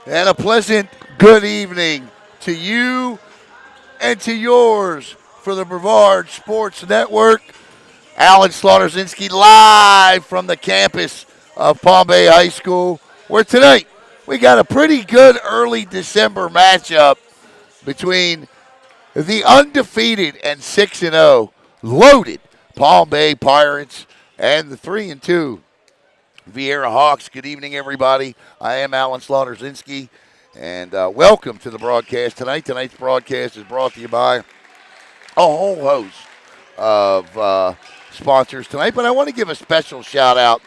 And a pleasant good evening to you and to yours for the Brevard Sports Network. Alan Slaughterzinski live from the campus of Palm Bay High School, where tonight we got a pretty good early December matchup between the undefeated and 6-0 loaded Palm Bay Pirates and the 3-2 Viera Hawks. Good evening, everybody. I am Alan Slaughterzinski, and welcome to the broadcast tonight. Tonight's broadcast is brought to you by a whole host of sponsors tonight, but I want to give a special shout out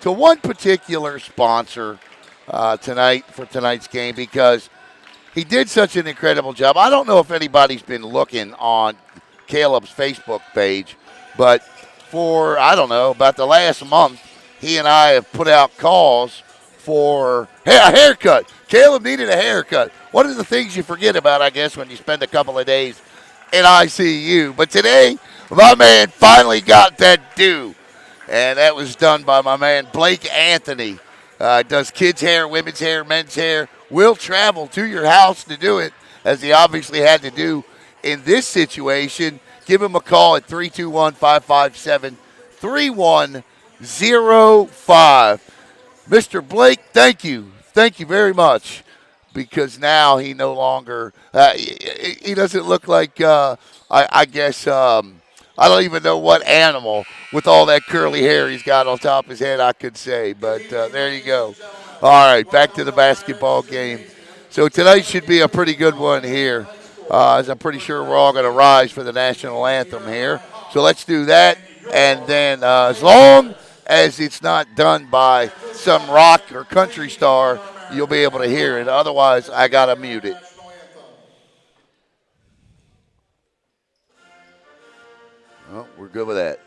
to one particular sponsor tonight for tonight's game because he did such an incredible job. I don't know if anybody's been looking on Caleb's Facebook page, but for, I don't know, about the last month, he and I have put out calls for a haircut. Caleb needed a haircut. One of the things you forget about, I guess, when you spend a couple of days in ICU. But today, my man finally got that due, and that was done by my man Blake Anthony. Does kids' hair, women's hair, men's hair. Will travel to your house to do it, as he obviously had to do in this situation. Give him a call at 321-557-3105. Mr. Blake, thank you. Thank you very much, because now he no longer, he doesn't look like, I guess, I don't even know what animal with all that curly hair he's got on top of his head I could say, but there you go. All right, back to the basketball game. So tonight should be a pretty good one here, as I'm pretty sure we're all going to rise for the national anthem here. So let's do that, and then as long as it's not done by some rock or country star, you'll be able to hear it. Otherwise, I got to mute it. Oh, we're good with that.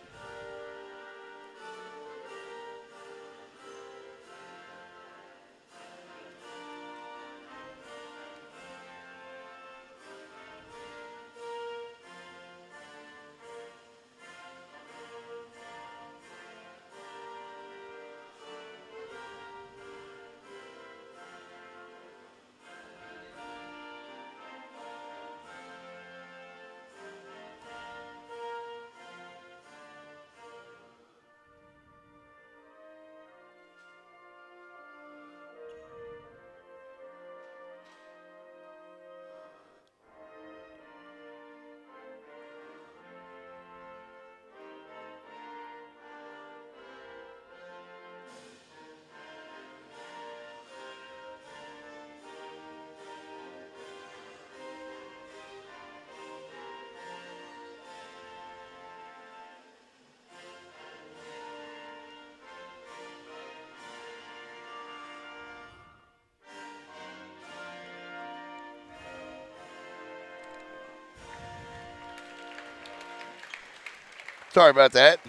Sorry about that.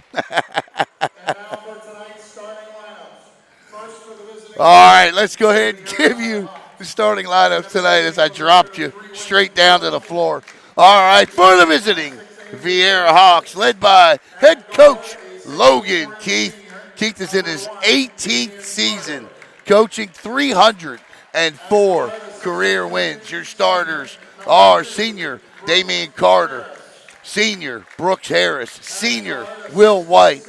All right, let's go ahead and give you the starting lineups tonight as I dropped you straight down to the floor. All right, for the visiting Viera Hawks, led by head coach Logan Keith. Keith is in his 18th season, coaching 304 career wins. Your starters are senior Damian Carter, senior Brooks Harris, senior Will White,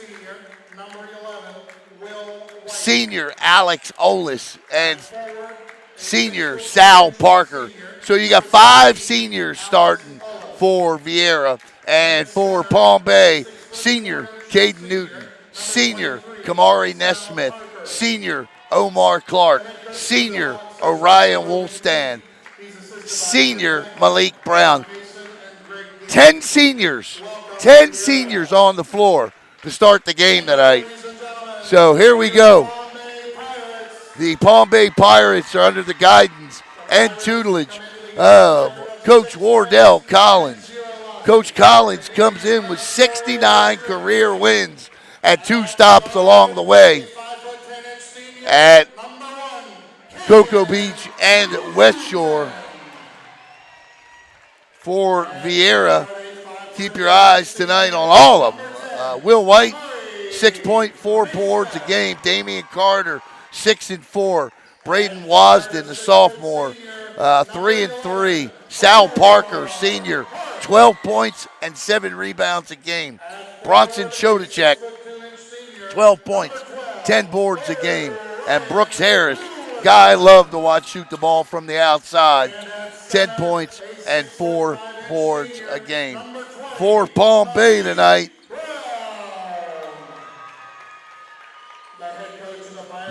senior Alex Olis, and senior Sal Parker. So you got 5 seniors starting for Viera. And for Palm Bay, senior Caden Newton, senior Kamari Nesmith, senior Omar Clark, senior Orion Woolstan, senior Malik Brown. 10 seniors on the floor to start the game tonight. So here we go. The Palm Bay Pirates are under the guidance and tutelage of Coach Wardell Collins. Coach Collins comes in with 69 career wins at 2 stops along the way at Cocoa Beach and West Shore. For Viera, keep your eyes tonight on all of them. Will White, 6.4 boards a game. Damian Carter, 6 and 4. Braden Wasden, the sophomore, 3 and 3. Sal Parker, senior, 12 points and 7 rebounds a game. Bronson Chodacek, 12 points, 10 boards a game. And Brooks Harris, guy I love to watch shoot the ball from the outside, 10 points and 4 boards a game. For Palm Bay tonight,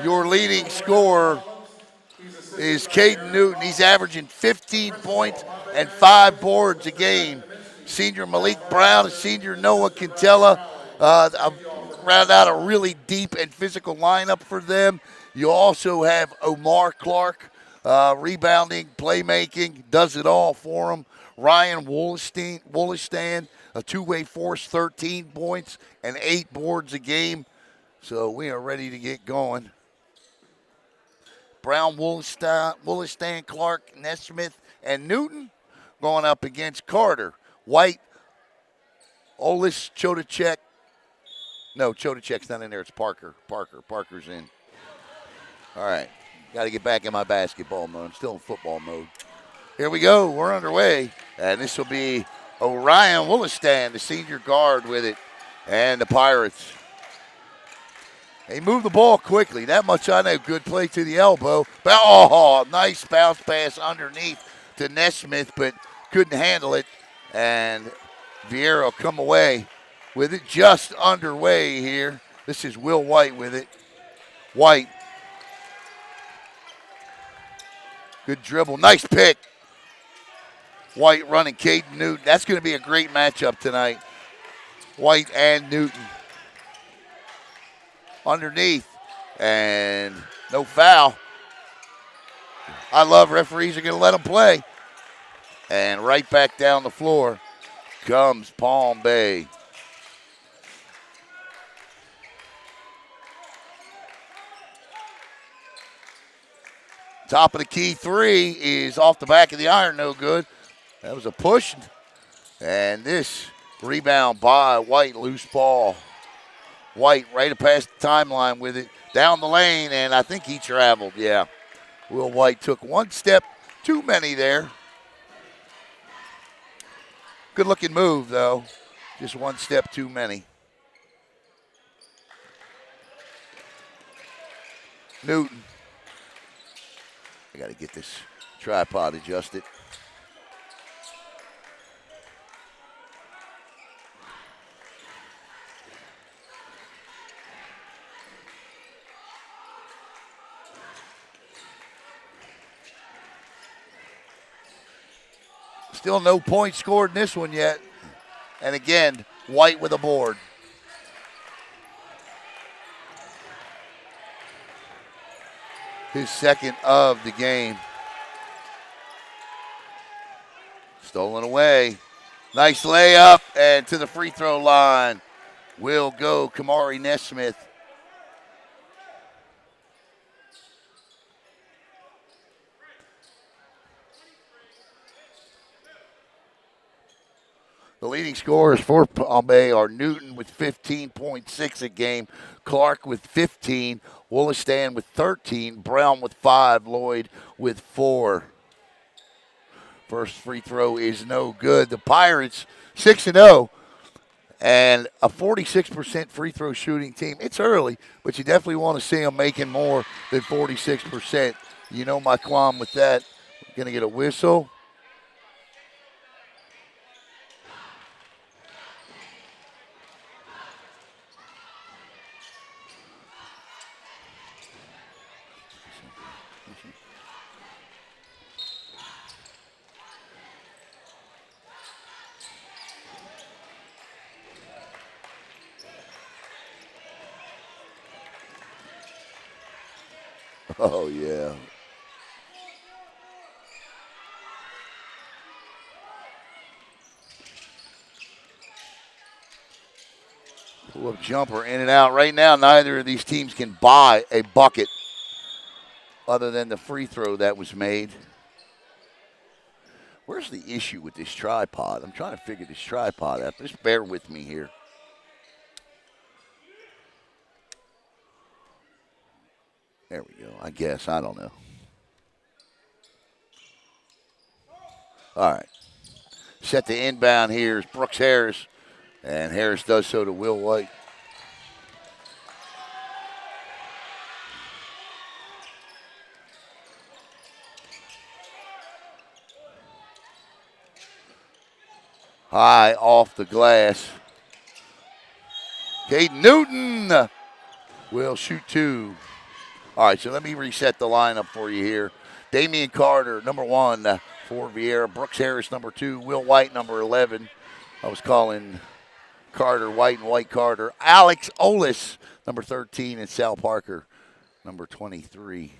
your leading scorer is Caden Newton. He's averaging 15 points and 5 boards a game. Senior Malik Brown and senior Noah Quintella round out a really deep and physical lineup for them. You also have Omar Clark, rebounding, playmaking, does it all for them. Ryan Wollastan, a two-way force, 13 points and 8 boards a game. So we are ready to get going. Brown, Wollastan, Clark, Nesmith, and Newton going up against Carter. White, Olis, Chodacek. No, Chodacek's not in there. It's Parker. Parker's in. All right. Got to get back in my basketball mode. I'm still in football mode. Here we go. We're underway. And this will be Orion Wollastan, the senior guard with it. And the Pirates. They move the ball quickly. That much I know. Good play to the elbow. Oh, nice bounce pass underneath to Nesmith, but couldn't handle it. And Viera will come away with it just underway here. This is Will White with it. White. Good dribble. Nice pick. White running Caden Newton. That's going to be a great matchup tonight. White and Newton. Underneath. And no foul. I love referees are going to let them play. And right back down the floor comes Palm Bay. Top of the key three is off the back of the iron, no good. That was a push. And this rebound by White, loose ball. White right past the timeline with it, down the lane, and I think he traveled, yeah. Will White took one step too many there. Good looking move, though. Just one step too many. Newton. I got to get this tripod adjusted. Still no points scored in this one yet. And again, White with a board. His second of the game. Stolen away. Nice layup, and to the free throw line will go Kamari Nesmith. The leading scorers for Palm Bay are Newton with 15.6 a game, Clark with 15, Wollastan with 13, Brown with 5, Lloyd with 4. First free throw is no good. The Pirates 6-0 and a 46% free throw shooting team. It's early, but you definitely want to see them making more than 46%. You know my qualm with that. Going to get a whistle. Oh, yeah. Pull-up jumper in and out. Right now, neither of these teams can buy a bucket other than the free throw that was made. Where's the issue with this tripod? I'm trying to figure this tripod out. Just bear with me here. There we go. I guess. I don't know. All right. Set the inbound here is Brooks Harris, and Harris does so to Will White. High off the glass. Caden Newton will shoot two. All right, so let me reset the lineup for you here. Damian Carter, number 1 for Viera. Brooks Harris, number 2. Will White, number 11. I was calling Carter White and White Carter. Alex Olis, number 13. And Sal Parker, number 23.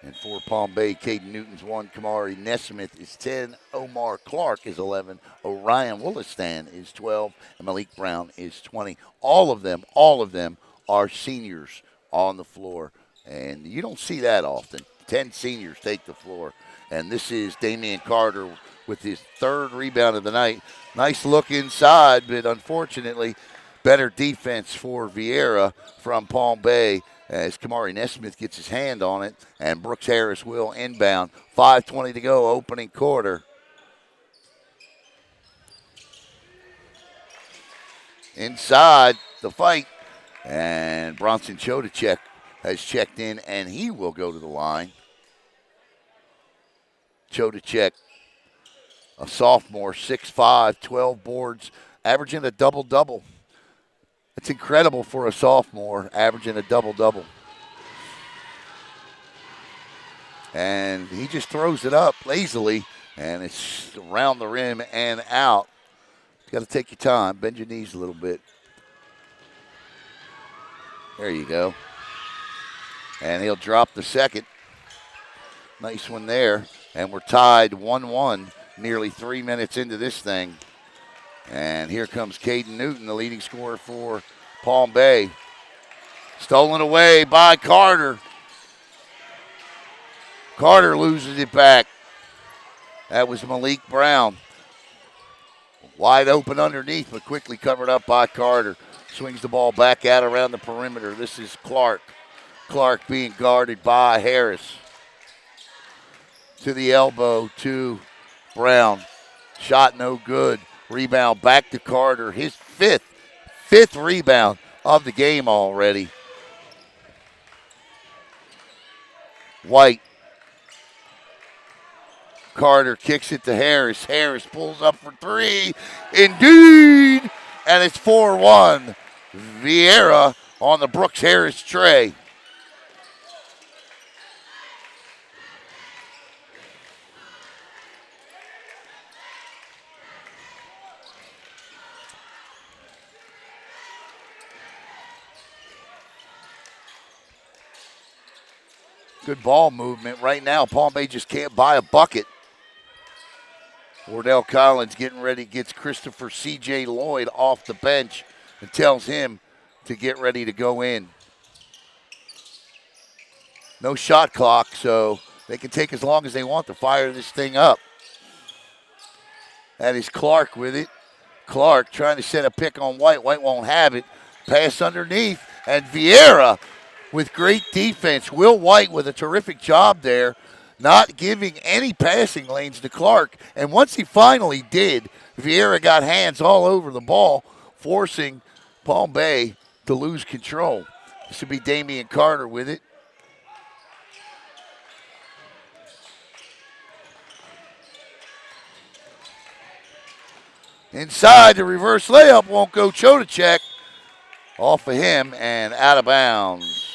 And for Palm Bay, Caden Newton's 1. Kamari Nesmith is 10. Omar Clark is 11. Orion Willistan is 12. And Malik Brown is 20. All of them are seniors on the floor. And you don't see that often. 10 seniors take the floor. And this is Damian Carter with his 3rd rebound of the night. Nice look inside, but unfortunately, better defense for Viera from Palm Bay as Kamari Nesmith gets his hand on it, and Brooks Harris will inbound. 5:20 to go, opening quarter. Inside the fight, and Bronson Chodacek has checked in, and he will go to the line. Chodacek, a sophomore, 6'5", 12 boards, averaging a double-double. It's incredible for a sophomore, averaging a double-double. And he just throws it up lazily, and it's around the rim and out. You got to take your time, bend your knees a little bit. There you go. And he'll drop the second. Nice one there. And we're tied 1-1, nearly 3 minutes into this thing. And here comes Caden Newton, the leading scorer for Palm Bay. Stolen away by Carter. Carter loses it back. That was Malik Brown. Wide open underneath, but quickly covered up by Carter. Swings the ball back out around the perimeter. This is Clark. Clark being guarded by Harris. To the elbow to Brown. Shot no good. Rebound back to Carter. His fifth rebound of the game already. White. Carter kicks it to Harris. Harris pulls up for 3. Indeed. And it's 4-1. Viera on the Brooks Harris tray. Good ball movement. Right now, Palm Bay just can't buy a bucket. Wardell Collins getting ready, gets Christopher C.J. Lloyd off the bench and tells him to get ready to go in. No shot clock, so they can take as long as they want to fire this thing up. That is Clark with it. Clark trying to set a pick on White. White won't have it. Pass underneath, and Viera with great defense. Will White with a terrific job there, not giving any passing lanes to Clark. And once he finally did, Viera got hands all over the ball, forcing Palm Bay to lose control. This would be Damian Carter with it. Inside, the reverse layup won't go. Chodacek off of him and out of bounds.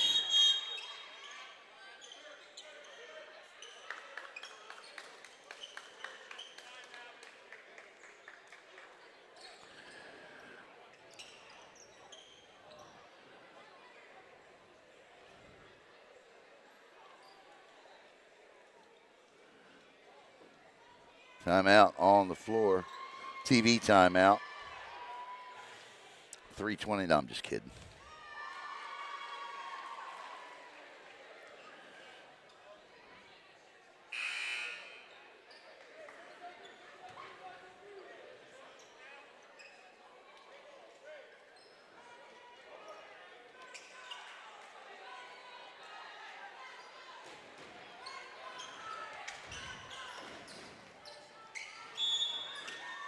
Timeout on the floor. TV timeout. 3:20. No, I'm just kidding.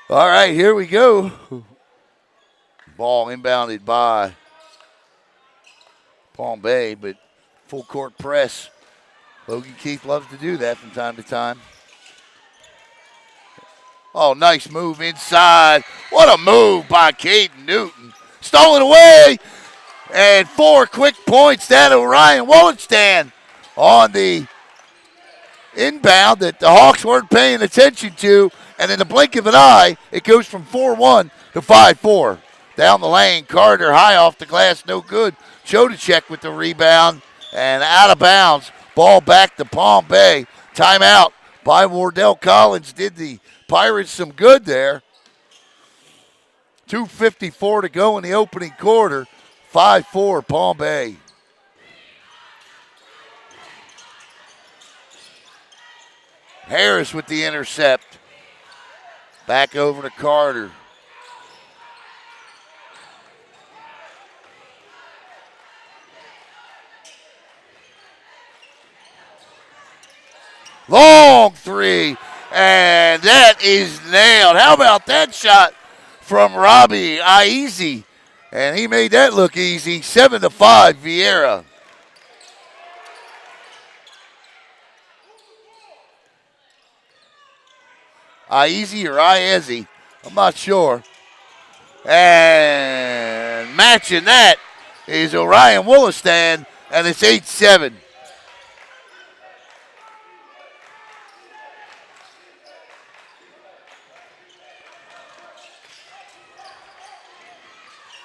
All right, here we go. Ball inbounded by Palm Bay, but full court press. Logan Keith loves to do that from time to time. Oh, nice move inside. What a move by Caden Newton. Stolen away. And 4 quick points down to Ryan Wollenstand on the inbound that the Hawks weren't paying attention to. And in the blink of an eye, it goes from 4-1 to 5-4. Down the lane, Carter high off the glass, no good. Chodacek with the rebound and out of bounds. Ball back to Palm Bay. Timeout by Wardell Collins did the Pirates some good there. 2:54 to go in the opening quarter. 5-4 Palm Bay. Harris with the intercept. Back over to Carter. Long three, and that is nailed. How about that shot from Robbie Aizi? And he made that look easy. 7-5 Viera. Aizi or Iezi, I'm not sure. And matching that is Orion Wollastan, and it's 8-7.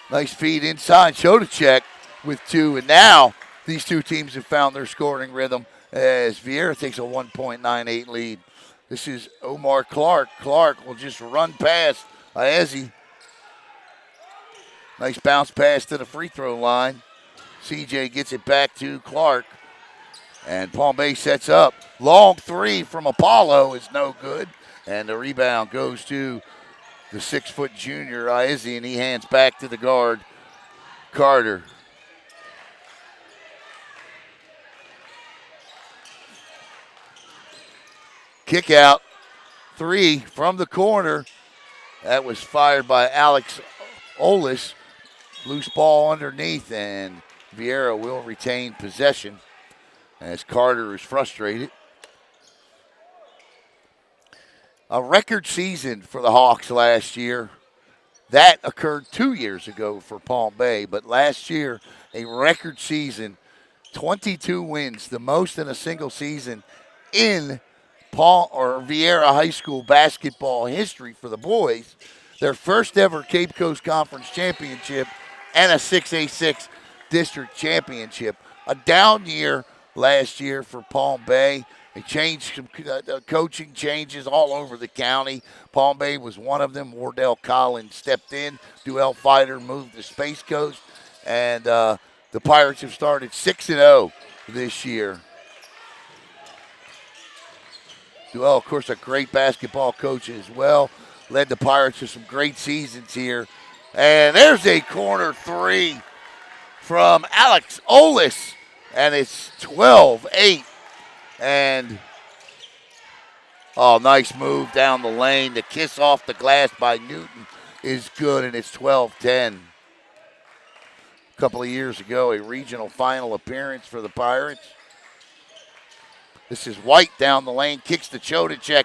Nice feed inside. Chodacek with 2, and now these two teams have found their scoring rhythm as Viera takes a 1.98 lead. This is Omar Clark. Clark will just run past Iezi. Nice bounce pass to the free throw line. CJ gets it back to Clark. And Palm Bay sets up. Long three from Apollo is no good. And the rebound goes to the 6-foot junior, Iezi, and he hands back to the guard, Carter. Kick out. 3 from the corner. That was fired by Alex Olis. Loose ball underneath, and Viera will retain possession as Carter is frustrated. A record season for the Hawks last year. That occurred 2 years ago for Palm Bay, but last year, a record season, 22 wins, the most in a single season in Viera High School basketball history for the boys. Their first ever Cape Coast Conference championship and a 6A6 district championship. A down year last year for Palm Bay. They changed some coaching changes all over the county. Palm Bay was one of them. Wardell Collins stepped in. Duell Fighter moved to Space Coast. And the Pirates have started 6-0 this year. Duell, of course, a great basketball coach as well. Led the Pirates to some great seasons here. And there's a corner 3 from Alex Olis. And it's 12-8. And, nice move down the lane. The kiss off the glass by Newton is good, and it's 12-10. A couple of years ago, a regional final appearance for the Pirates. This is White down the lane, kicks to Chodacek.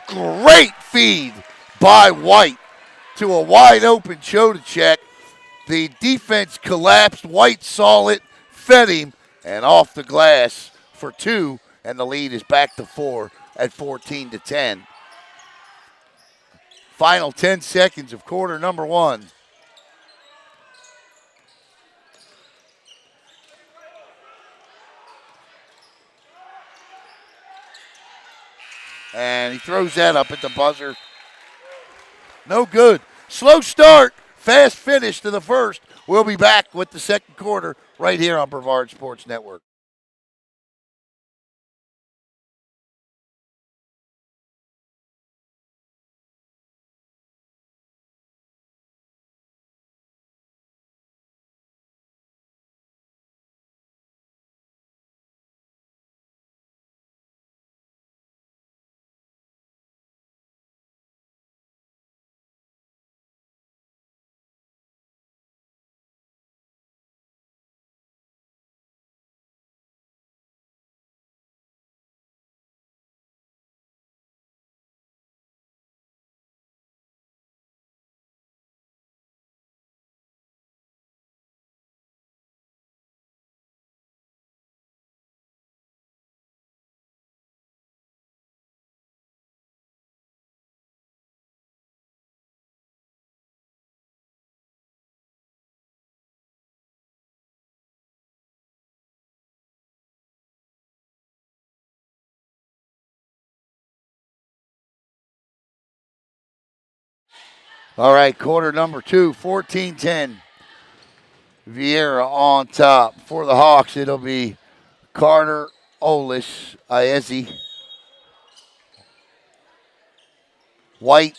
Great feed by White to a wide open Chodacek. The defense collapsed. White saw it, fed him, and off the glass for 2. And the lead is back to 4 at 14-10. Final 10 seconds of quarter number 1. And he throws that up at the buzzer. No good. Slow start, fast finish to the first. We'll be back with the second quarter right here on Brevard Sports Network. All right, quarter number 2, 14-10. Viera on top. For the Hawks, it'll be Carter, Olish, Iezi, White,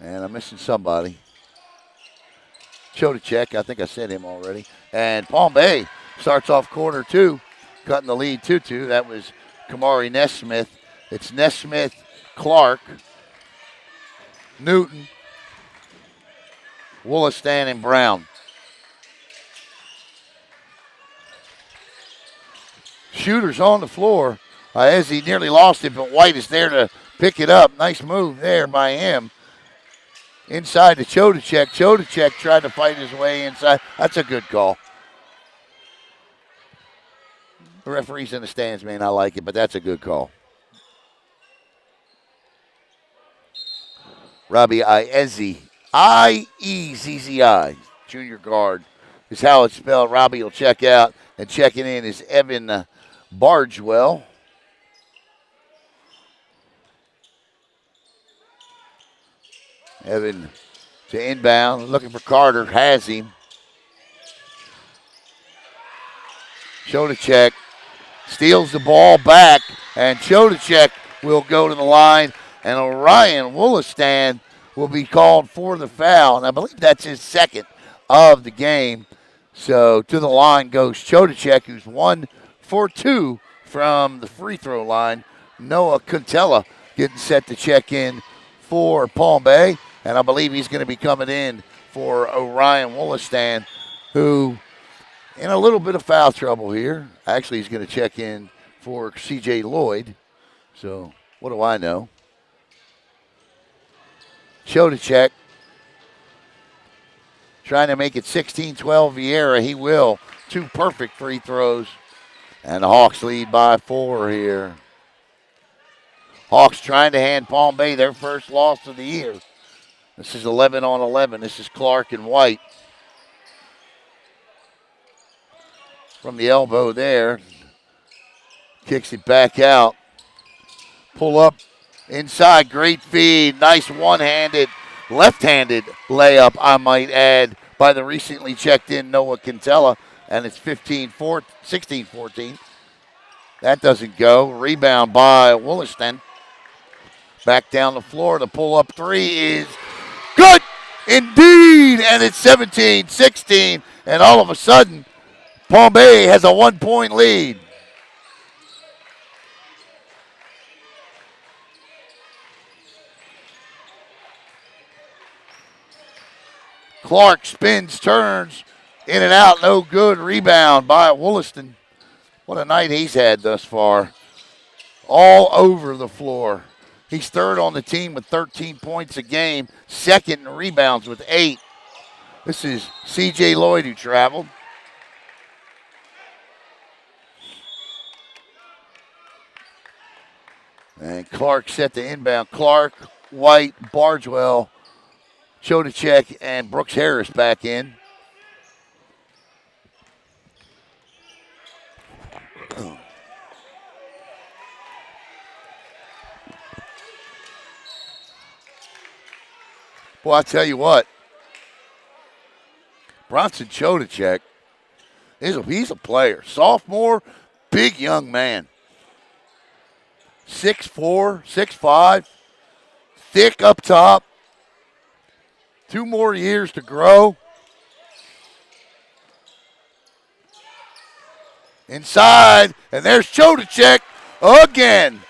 and I'm missing somebody. Chodacek, I think I said him already. And Palm Bay starts off quarter 2, cutting the lead 2-2. That was Kamari Nesmith. It's Nesmith, Clark, Newton, Wollaston, and Brown. Shooters on the floor. As he nearly lost it, but White is there to pick it up. Nice move there by him. Inside to Chodacek. Chodacek tried to fight his way inside. That's a good call. The referees in the stands may not like it, but that's a good call. Robbie Iezzi. I-E-Z-Z-I. Junior guard is how it's spelled. Robbie will check out. And checking in is Evan Bargewell. Evan to inbound, looking for Carter, has him. Chodacek steals the ball back, and Chodacek will go to the line, and Orion Wollaston will be called for the foul, and I believe that's his second of the game. So to the line goes Chodacek, who's 1 for 2 from the free throw line. Noah Contella getting set to check in for Palm Bay. And I believe he's going to be coming in for Orion Wollaston, who in a little bit of foul trouble here. Actually, he's going to check in for C.J. Lloyd. So what do I know? Chodacek trying to make it 16-12 Viera. He will. 2 perfect free throws. And the Hawks lead by 4 here. Hawks trying to hand Palm Bay their first loss of the year. This is 11-on-11. This is Clark and White. From the elbow there. Kicks it back out. Pull up inside. Great feed. Nice one-handed, left-handed layup, I might add, by the recently checked in Noah Contella. And it's 16-14. That doesn't go. Rebound by Wollaston. Back down the floor. The pull-up 3 is good indeed, and it's 17-16, and all of a sudden, Palm Bay has a 1-point lead. Clark spins, turns, in and out, no good. Rebound by Wollaston. What a night he's had thus far. All over the floor. He's third on the team with 13 points a game, second in rebounds with 8. This is C.J. Lloyd who traveled. And Clark set to inbound. Clark, White, Bargewell, Chodacek, and Brooks Harris back in. Well, I'll tell you what. Bronson Chodacek, he's a player. Sophomore, big young man. 6'4", 6'5", thick up top. 2 more years to grow. Inside, and there's Chodacek again.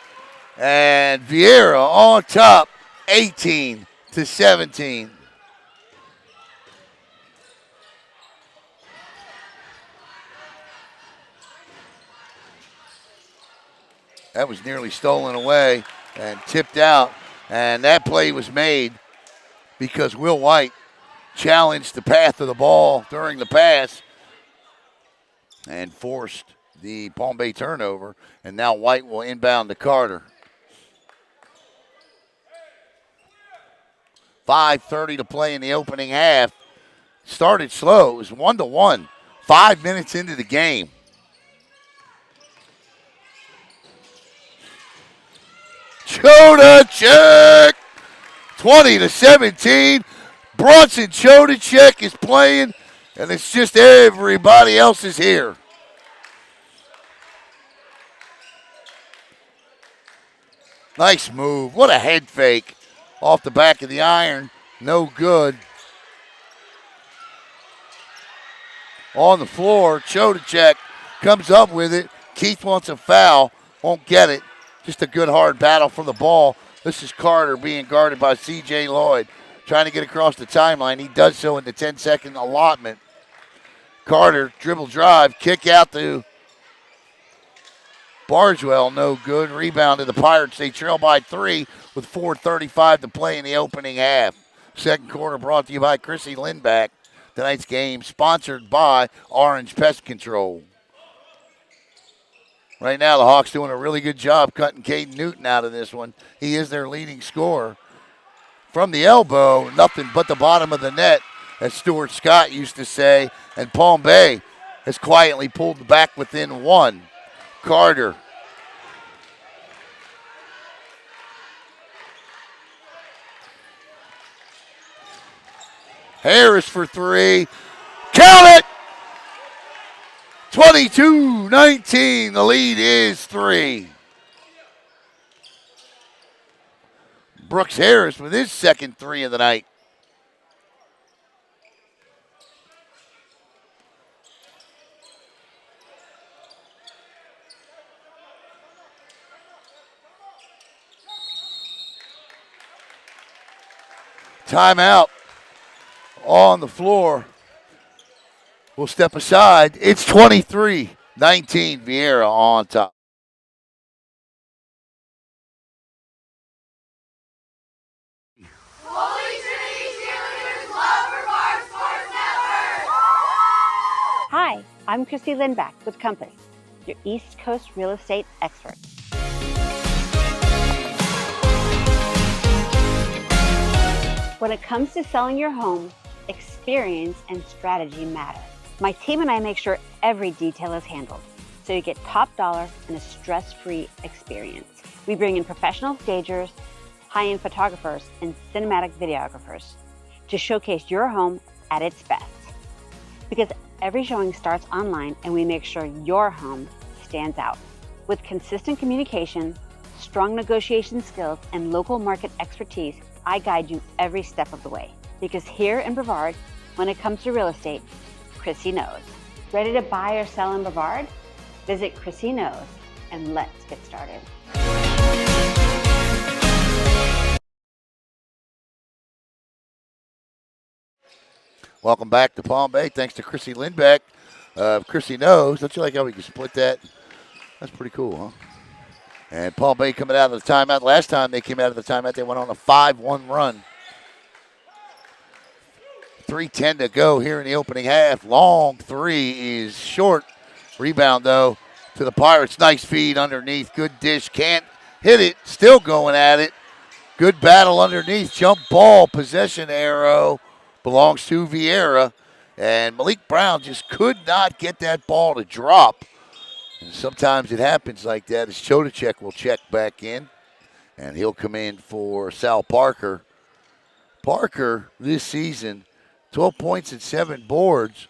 And Viera on top, 18-17. That was nearly stolen away and tipped out. And that play was made because Will White challenged the path of the ball during the pass and forced the Palm Bay turnover. And now White will inbound to Carter. 5:30 to play in the opening half. Started slow. It was 1-1. 5 minutes into the game. Chodacek 20-17. Bronson Chodacek is playing, and it's just everybody else is here. Nice move. What a head fake off the back of the iron. No good. On the floor, Chodacek comes up with it. Keith wants a foul. Won't get it. Just a good hard battle for the ball. This is Carter being guarded by C.J. Lloyd. Trying to get across the timeline. He does so in the 10-second allotment. Carter, dribble drive, kick out to Bargewell, no good. Rebound to the Pirates. They trail by 3 with 4:35 to play in the opening half. Second quarter brought to you by Chrissy Lindback. Tonight's game sponsored by Orange Pest Control. Right now, the Hawks doing a really good job cutting Caden Newton out of this one. He is their leading scorer. From the elbow, nothing but the bottom of the net, as Stuart Scott used to say, and Palm Bay has quietly pulled back within 1. Carter. Harris for 3. Count it! 22-19. The lead is 3. Brooks Harris with his second 3 of the night. Timeout on the floor. We'll step aside. It's 23-19. Viera on top. Hi, I'm Chrissy Lindback with Company, your East Coast real estate expert. When it comes to selling your home, experience and strategy matter. My team and I make sure every detail is handled, so you get top dollar and a stress-free experience. We bring in professional stagers, high-end photographers, and cinematic videographers to showcase your home at its best. Because every showing starts online, and we make sure your home stands out. With consistent communication, strong negotiation skills, and local market expertise, I guide you every step of the way. Because here in Brevard, when it comes to real estate, Chrissy knows. Ready to buy or sell in Brevard? Visit Chrissy Knows, and let's get started. Welcome back to Palm Bay. Thanks to Chrissy Lindbeck. Chrissy Knows. Don't you like how we can split that? That's pretty cool, huh? And Palm Bay coming out of the timeout. Last time they came out of the timeout, they went on a 5-1 run. 3:10 to go here in the opening half. Long 3 is short. Rebound, though, to the Pirates. Nice feed underneath. Good dish. Can't hit it. Still going at it. Good battle underneath. Jump ball. Possession arrow belongs to Viera. And Malik Brown just could not get that ball to drop. And sometimes it happens like that, as Chodacek will check back in. And he'll come in for Sal Parker. Parker, this season, 12 points and 7 boards.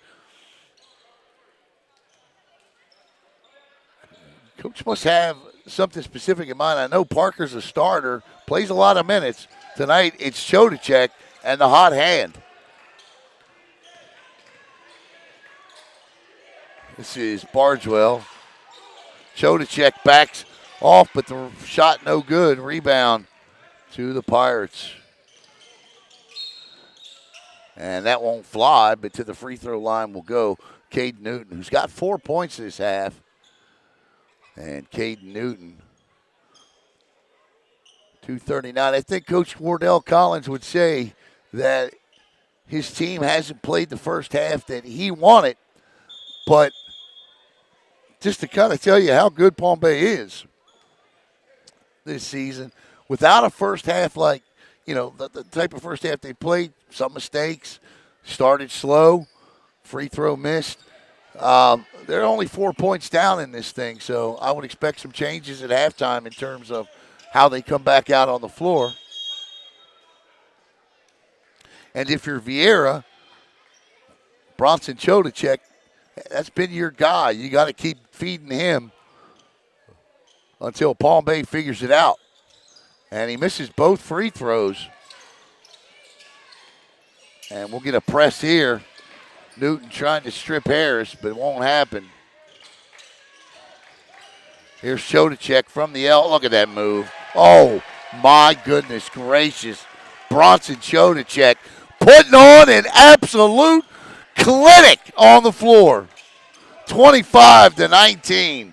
Coach must have something specific in mind. I know Parker's a starter, plays a lot of minutes. Tonight, it's Chodacek and the hot hand. This is Bargewell. Chodacek backs off, but the shot no good. Rebound to the Pirates. And that won't fly, but to the free throw line will go Caden Newton, who's got 4 points this half. And Caden Newton, 239. I think Coach Wardell Collins would say that his team hasn't played the first half that he wanted, but just to kind of tell you how good Palm Bay is this season, without a first half like, the type of first half they played, some mistakes, started slow, free throw missed. They're only 4 points down in this thing, so I would expect some changes at halftime in terms of how they come back out on the floor. And if you're Viera, Bronson Chodacek, that's been your guy. You got to keep feeding him until Palm Bay figures it out. And he misses both free throws. And we'll get a press here. Newton trying to strip Harris, but it won't happen. Here's Chodacek from the L. Look at that move. Oh, my goodness gracious. Bronson Chodacek putting on an absolute clinic on the floor. 25-19.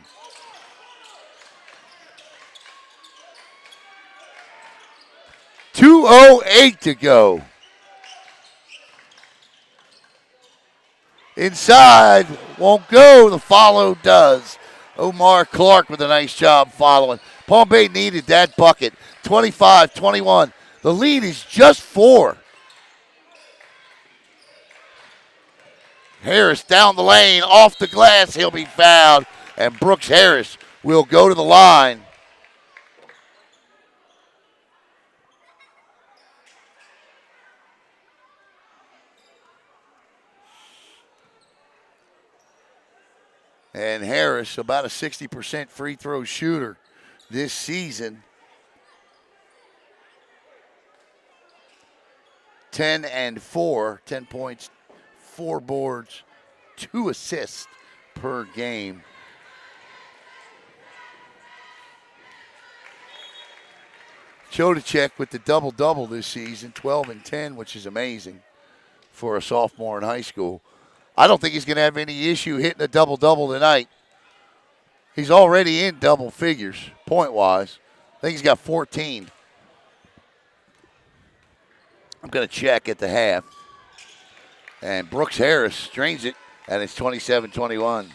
.208 to go. Inside, won't go. The follow does. Omar Clark with a nice job following. Palm Bay needed that bucket. 25-21. The lead is just 4. Harris down the lane, off the glass. He'll be fouled. And Brooks Harris will go to the line. And Harris, about a 60% free throw shooter this season. 10 and 4, 10 points, 4 boards, 2 assists per game. Chodacek with the double-double this season, 12 and 10, which is amazing for a sophomore in high school. I don't think he's going to have any issue hitting a double-double tonight. He's already in double figures, point-wise. I think he's got 14. I'm going to check at the half. And Brooks Harris drains it, and it's 27-21.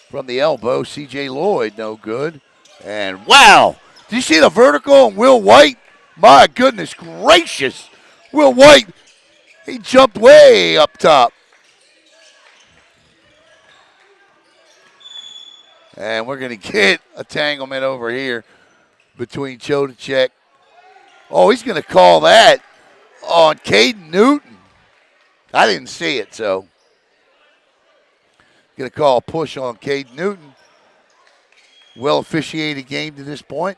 From the elbow, C.J. Lloyd, no good. And wow! Did you see the vertical on Will White? My goodness gracious. Will White, he jumped way up top. And we're going to get a tanglement over here between Chodacek. Oh, he's going to call that on Caden Newton. I didn't see it, so. Going to call a push on Caden Newton. Well officiated game to this point.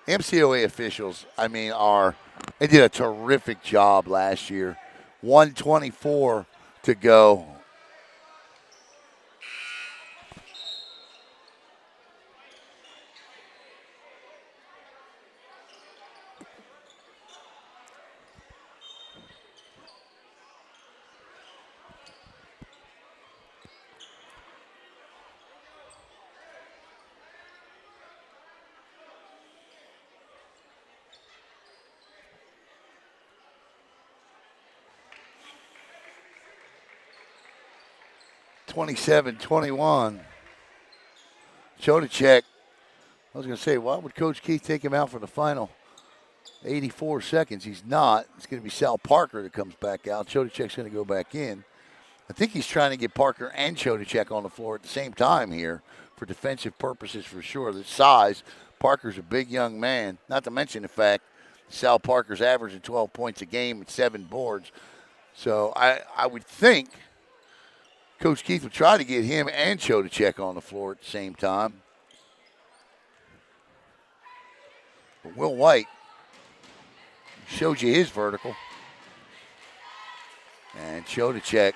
MCOA officials, they did a terrific job last year. 1:24 to go. (27-21). Chodacek. I was going to say, why would Coach Keith take him out for the final 84 seconds? He's not. It's going to be Sal Parker that comes back out. Chodacek's going to go back in. I think he's trying to get Parker and Chodacek on the floor at the same time here for defensive purposes for sure. The size. Parker's a big young man. Not to mention the fact Sal Parker's averaging 12 points a game and 7 boards. So I would think Coach Keith would try to get him and Chodacek on the floor at the same time. But Will White showed you his vertical. And Chodacek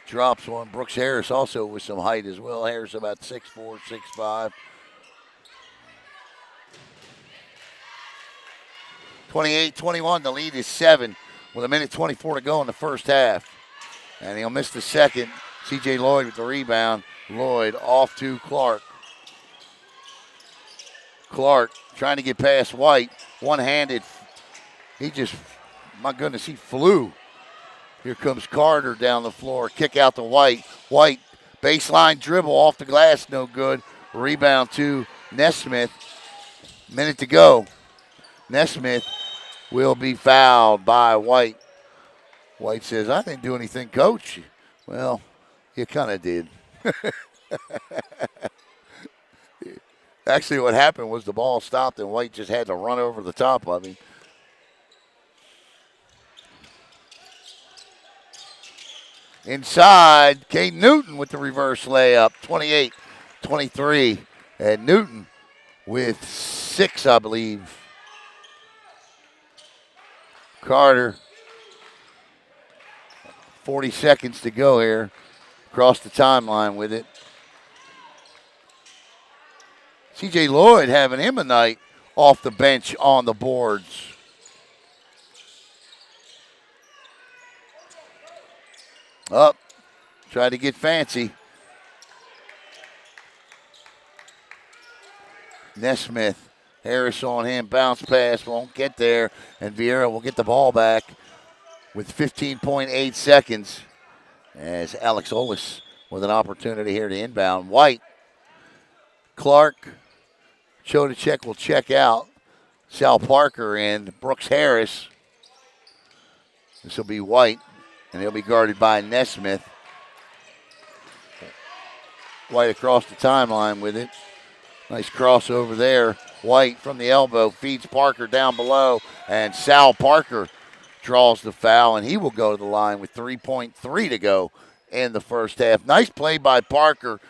drops one. Brooks Harris also with some height as well. Harris about 6'4", 6'5". 28-21, the lead is 7 with 1:24 to go in the first half. And he'll miss the second. C.J. Lloyd with the rebound. Lloyd off to Clark. Clark trying to get past White. One-handed. My goodness, he flew. Here comes Carter down the floor. Kick out to White. White, baseline dribble off the glass, no good. Rebound to Nesmith. Minute to go. Nesmith will be fouled by White. White says, I didn't do anything, Coach. Well, you kind of did. Actually, what happened was the ball stopped and White just had to run over the top of him. Inside, Cade Newton with the reverse layup, 28-23. And Newton with 6, I believe. Carter, 40 seconds to go here. Across the timeline with it. C.J. Lloyd having him a night off the bench on the boards. Up, tried to get fancy. Nesmith, Harris on him, bounce pass, won't get there, and Viera will get the ball back with 15.8 seconds as Alex Olis with an opportunity here to inbound. White, Clark, Chodacek will check out. Sal Parker and Brooks Harris. This will be White, and he'll be guarded by Nesmith. White across the timeline with it. Nice crossover there. White from the elbow feeds Parker down below, and Sal Parker draws the foul, and he will go to the line with 3.3 to go in the first half. Nice play by Parker.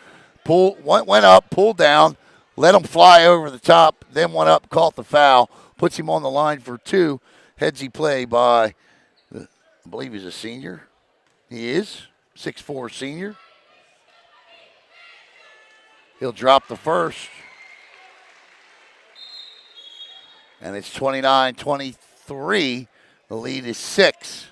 Went up, pulled down, let him fly over the top, then went up, caught the foul, puts him on the line for 2. Headsy play by, I believe he's a senior. He is, 6'4" senior. He'll drop the first. And it's 29-23. The lead is 6.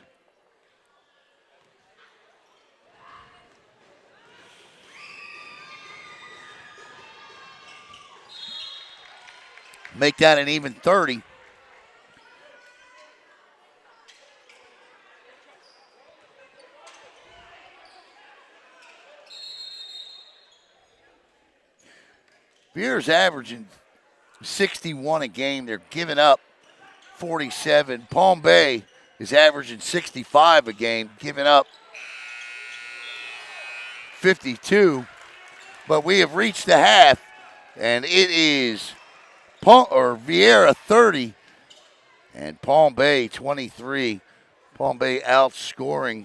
Make that an even 30. Viera's averaging 61 a game. They're giving up 47. Palm Bay is averaging 65 a game, giving up 52. But we have reached the half, and it is Viera 30 and Palm Bay 23. Palm Bay outscoring,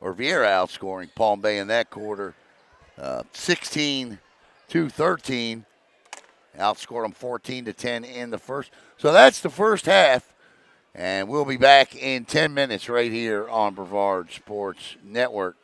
or Viera outscoring Palm Bay in that quarter, 16-13. Outscored them 14-10 in the first. So that's the first half, and we'll be back in 10 minutes right here on Brevard Sports Network.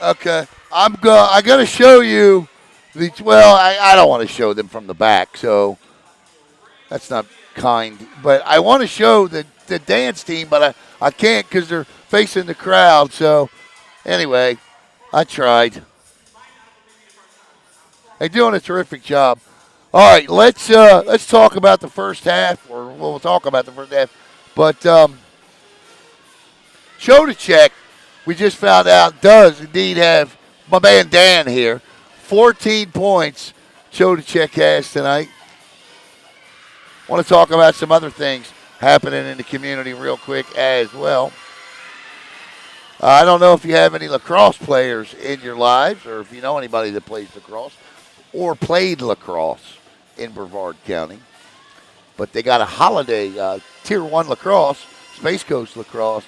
Okay, I'm going to show you the. Well, I don't want to show them from the back, so that's not kind. But I want to show the dance team, but I can't because they're facing the crowd. So anyway, I tried. They're doing a terrific job. All right, let's talk about the first half, or we'll talk about the first half. But Chodacek, we just found out, does indeed have my man Dan here. 14 points Chodacek has tonight. Want to talk about some other things happening in the community real quick as well. I don't know if you have any lacrosse players in your lives, or if you know anybody that plays lacrosse or played lacrosse in Brevard County. But they got a holiday Tier 1 lacrosse, Space Coast lacrosse,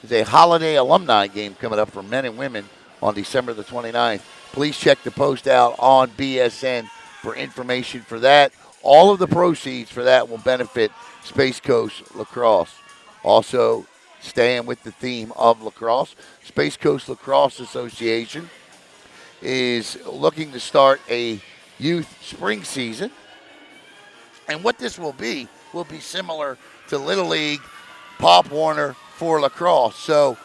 is a holiday alumni game coming up for men and women on December the 29th. Please check the post out on BSN for information for that. All of the proceeds for that will benefit Space Coast lacrosse. Also, staying with the theme of lacrosse, Space Coast Lacrosse Association is looking to start a youth spring season. And what this will be similar to Little League, Pop Warner for lacrosse. So,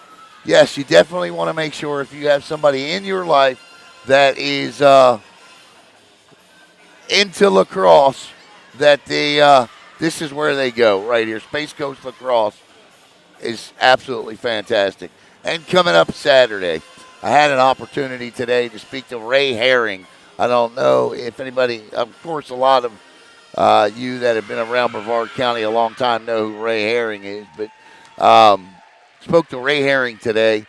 yes, you definitely want to make sure if you have somebody in your life that is into lacrosse, that this is where they go right here. Space Coast Lacrosse is absolutely fantastic. And coming up Saturday, I had an opportunity today to speak to Ray Herring. I don't know if anybody, of course, a lot of you that have been around Brevard County a long time know who Ray Herring is, but spoke to Ray Herring today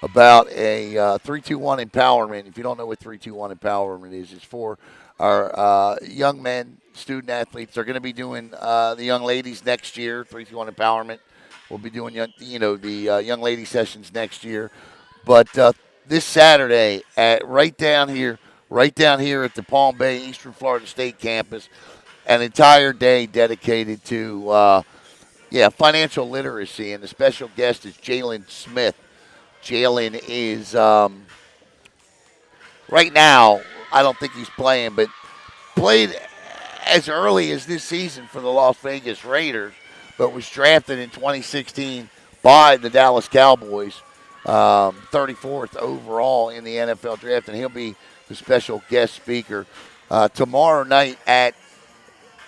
about a 321 empowerment. If you don't know what 321 empowerment is, it's for our young men, student athletes. They're going to be doing the young ladies next year. 321 empowerment. We'll be doing the young lady sessions next year. But this Saturday right down here at the Palm Bay Eastern Florida State campus, an entire day dedicated to financial literacy, and the special guest is Jalen Smith. Jalen is right now. I don't think he's playing, but played as early as this season for the Las Vegas Raiders, but was drafted in 2016 by the Dallas Cowboys, 34th overall in the NFL draft, and he'll be the special guest speaker tomorrow night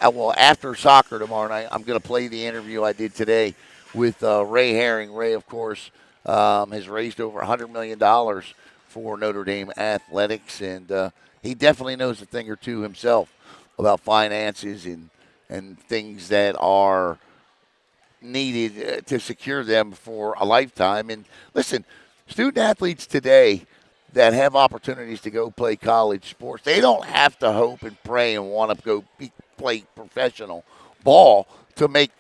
after soccer tomorrow night. I'm going to play the interview I did today with Ray Herring. Ray, of course, has raised over $100 million for Notre Dame athletics, and he definitely knows a thing or two himself about finances and things that are needed to secure them for a lifetime. And listen, student athletes today that have opportunities to go play college sports, they don't have to hope and pray and want to play professional ball to make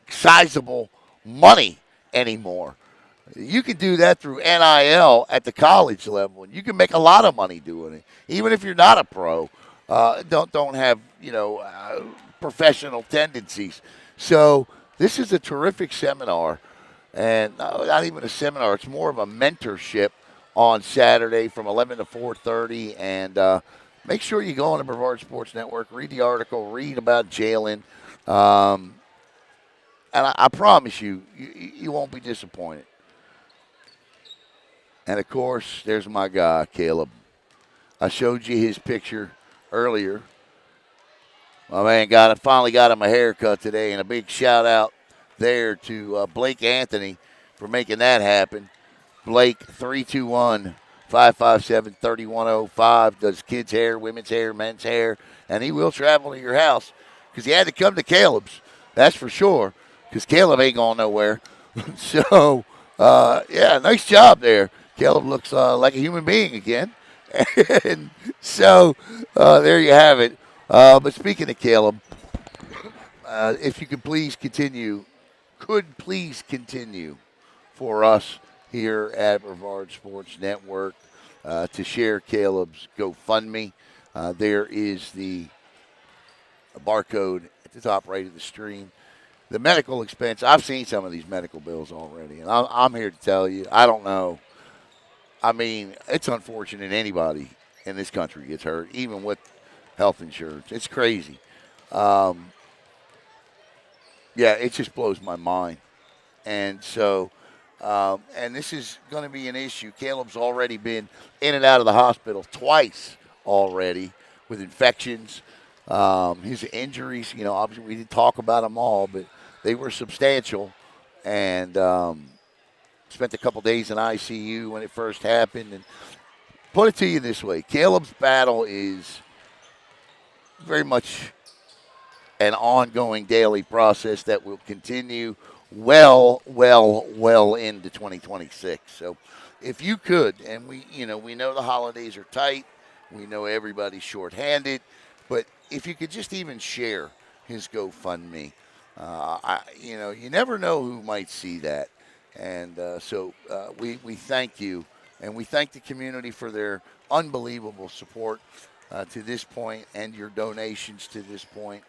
sizable money anymore. You can do that through NIL at the college level, and you can make a lot of money doing it, even if you're not a pro. Don't have professional tendencies. So this is a terrific seminar, and not even a seminar. It's more of a mentorship on Saturday from 11 to 4:30, and make sure you go on the Brevard Sports Network, read the article, read about Jalen, and I promise you won't be disappointed. And, of course, there's my guy, Caleb. I showed you his picture earlier. My man finally got him a haircut today, and a big shout-out there to Blake Anthony for making that happen. Blake, 321-557-3105, does kids' hair, women's hair, men's hair, and he will travel to your house because he had to come to Caleb's, that's for sure, because Caleb ain't going nowhere. So, nice job there. Caleb looks like a human being again. And so there you have it. But speaking of Caleb, if you could please continue for us here at Brevard Sports Network to share Caleb's GoFundMe. There is the barcode at the top right of the stream. The medical expense, I've seen some of these medical bills already, and I'm here to tell you, I don't know. I mean, it's unfortunate anybody in this country gets hurt, even with health insurance. It's crazy. It just blows my mind. And so, and this is going to be an issue. Caleb's already been in and out of the hospital twice already with infections. His injuries, obviously we didn't talk about them all, but they were substantial. And spent a couple days in ICU when it first happened. And put it to you this way, Caleb's battle is very much an ongoing daily process that will continue well into 2026. So if you could, and we know the holidays are tight, we know everybody's shorthanded, but if you could just even share his GoFundMe, You never know who might see that. And so we thank you, and we thank the community for their unbelievable support to this point and your donations to this point.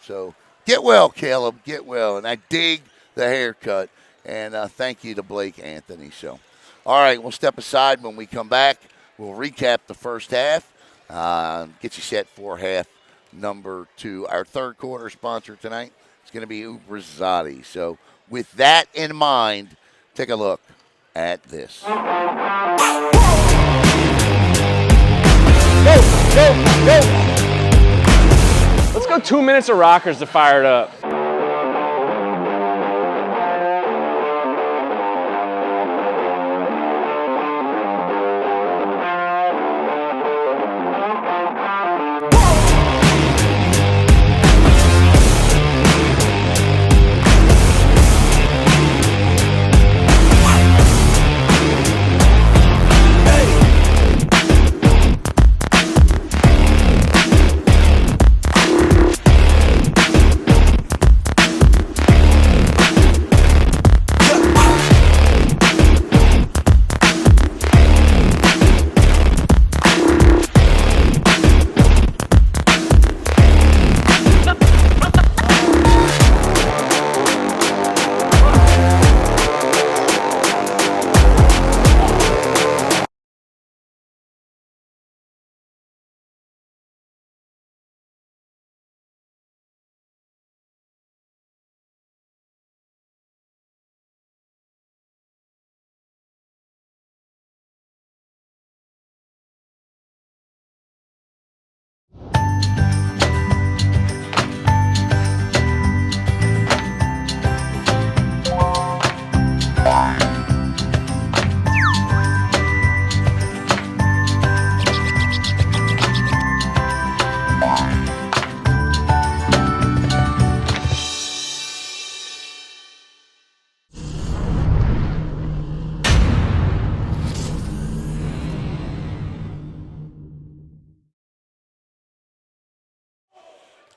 So get well, Caleb, get well. And I dig the haircut. And thank you to Blake Anthony. So, all right, we'll step aside when we come back. We'll recap the first half, get you set for half number 2. Our third quarter sponsor tonight is going to be Ubrizati. So, with that in mind, take a look at this. Go, go, go! Let's go 2 minutes of rockers to fire it up.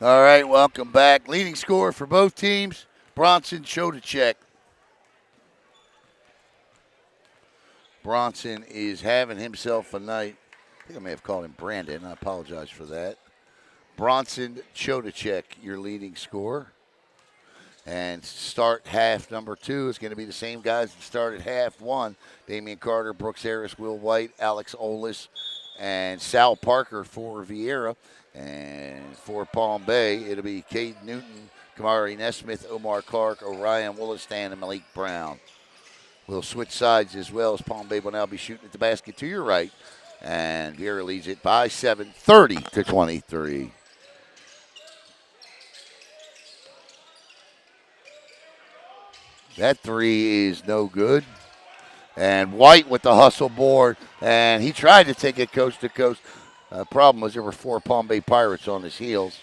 All right, welcome back. Leading scorer for both teams, Bronson Chodacek. Bronson is having himself a night. I think I may have called him Brandon. I apologize for that. Bronson Chodacek, your leading scorer. And start half number 2 is going to be the same guys that started half 1. Damian Carter, Brooks Harris, Will White, Alex Olis, and Sal Parker for Viera. And for Palm Bay, it'll be Cade Newton, Kamari Nesmith, Omar Clark, Orion Willistan, and Malik Brown. We'll switch sides as well, as Palm Bay will now be shooting at the basket to your right. And Viera leads it by 7, 30-23. That 3 is no good. And White with the hustle board, and he tried to take it coast to coast. Problem was there were 4 Palm Bay Pirates on his heels.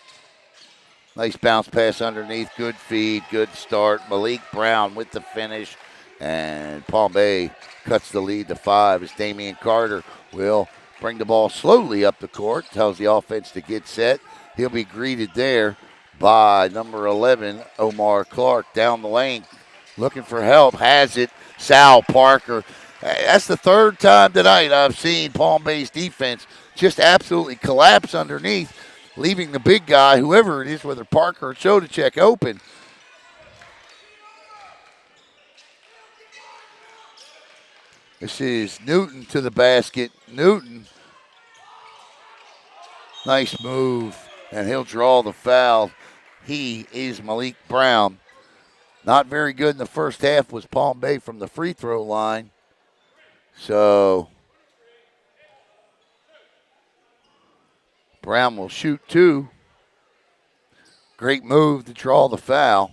Nice bounce pass underneath, good feed, good start. Malik Brown with the finish, and Palm Bay cuts the lead to 5 as Damian Carter will bring the ball slowly up the court, tells the offense to get set. He'll be greeted there by number 11, Omar Clark, down the lane, looking for help, has it, Sal Parker. That's the third time tonight I've seen Palm Bay's defense just absolutely collapse underneath, leaving the big guy, whoever it is, whether Parker or Chodacek, open. This is Newton to the basket. Newton, nice move, and he'll draw the foul. He is Malik Brown. Not very good in the first half was Palm Bay from the free throw line. So Brown will shoot 2. Great move to draw the foul.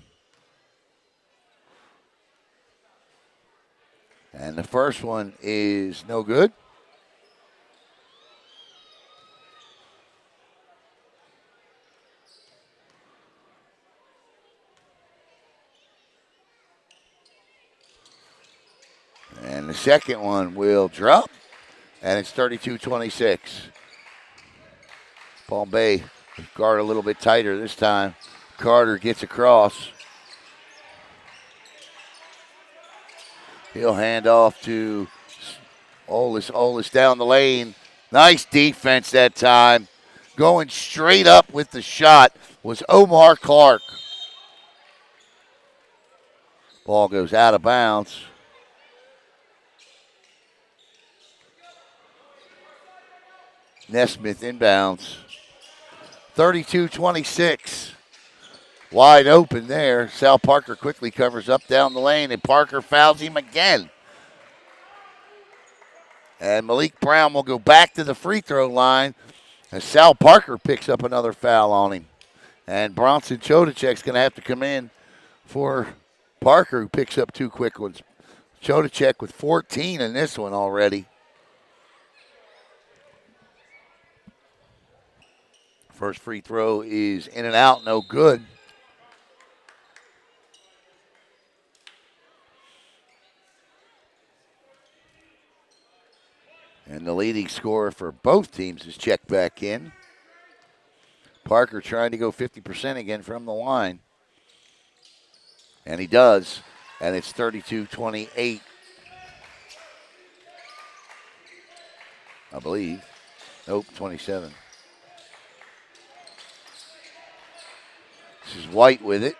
And the first one is no good. And the second one will drop, and it's 32-26. Palm Bay guard a little bit tighter this time. Carter gets across. He'll hand off to Olis. Olis down the lane. Nice defense that time. Going straight up with the shot was Omar Clark. Ball goes out of bounds. Nesmith inbounds. 32-26. Wide open there. Sal Parker quickly covers up down the lane, and Parker fouls him again. And Malik Brown will go back to the free throw line as Sal Parker picks up another foul on him. And Bronson Chodacek's going to have to come in for Parker, who picks up 2 quick ones. Chodacek with 14 in this one already. First free throw is in and out, no good. And the leading scorer for both teams is checked back in. Parker trying to go 50% again from the line. And he does. And it's 32-28. I believe. Nope, 27. This is White with it.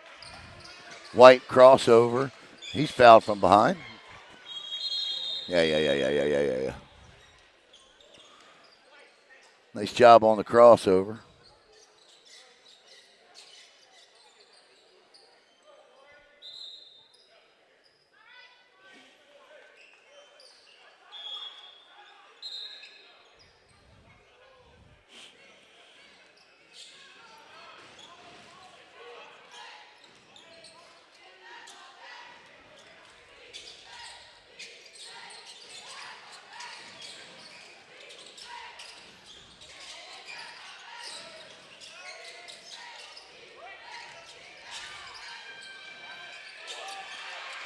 White crossover. He's fouled from behind. Yeah. Nice job on the crossover.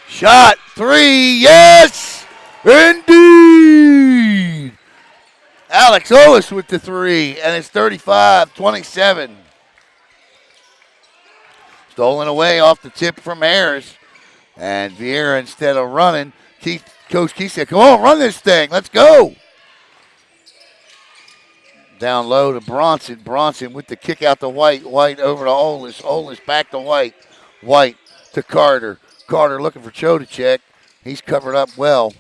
Shot 3, yes, indeed. Alex Olis with the 3, and it's 35-27. Stolen away off the tip from Harris. And Viera, instead of running, Coach Keith said, come on, run this thing, let's go. Down low to Bronson. Bronson with the kick out to White. White over to Olis. Olis back to White. White to Carter. Carter looking for Chodacek. He's covered up well,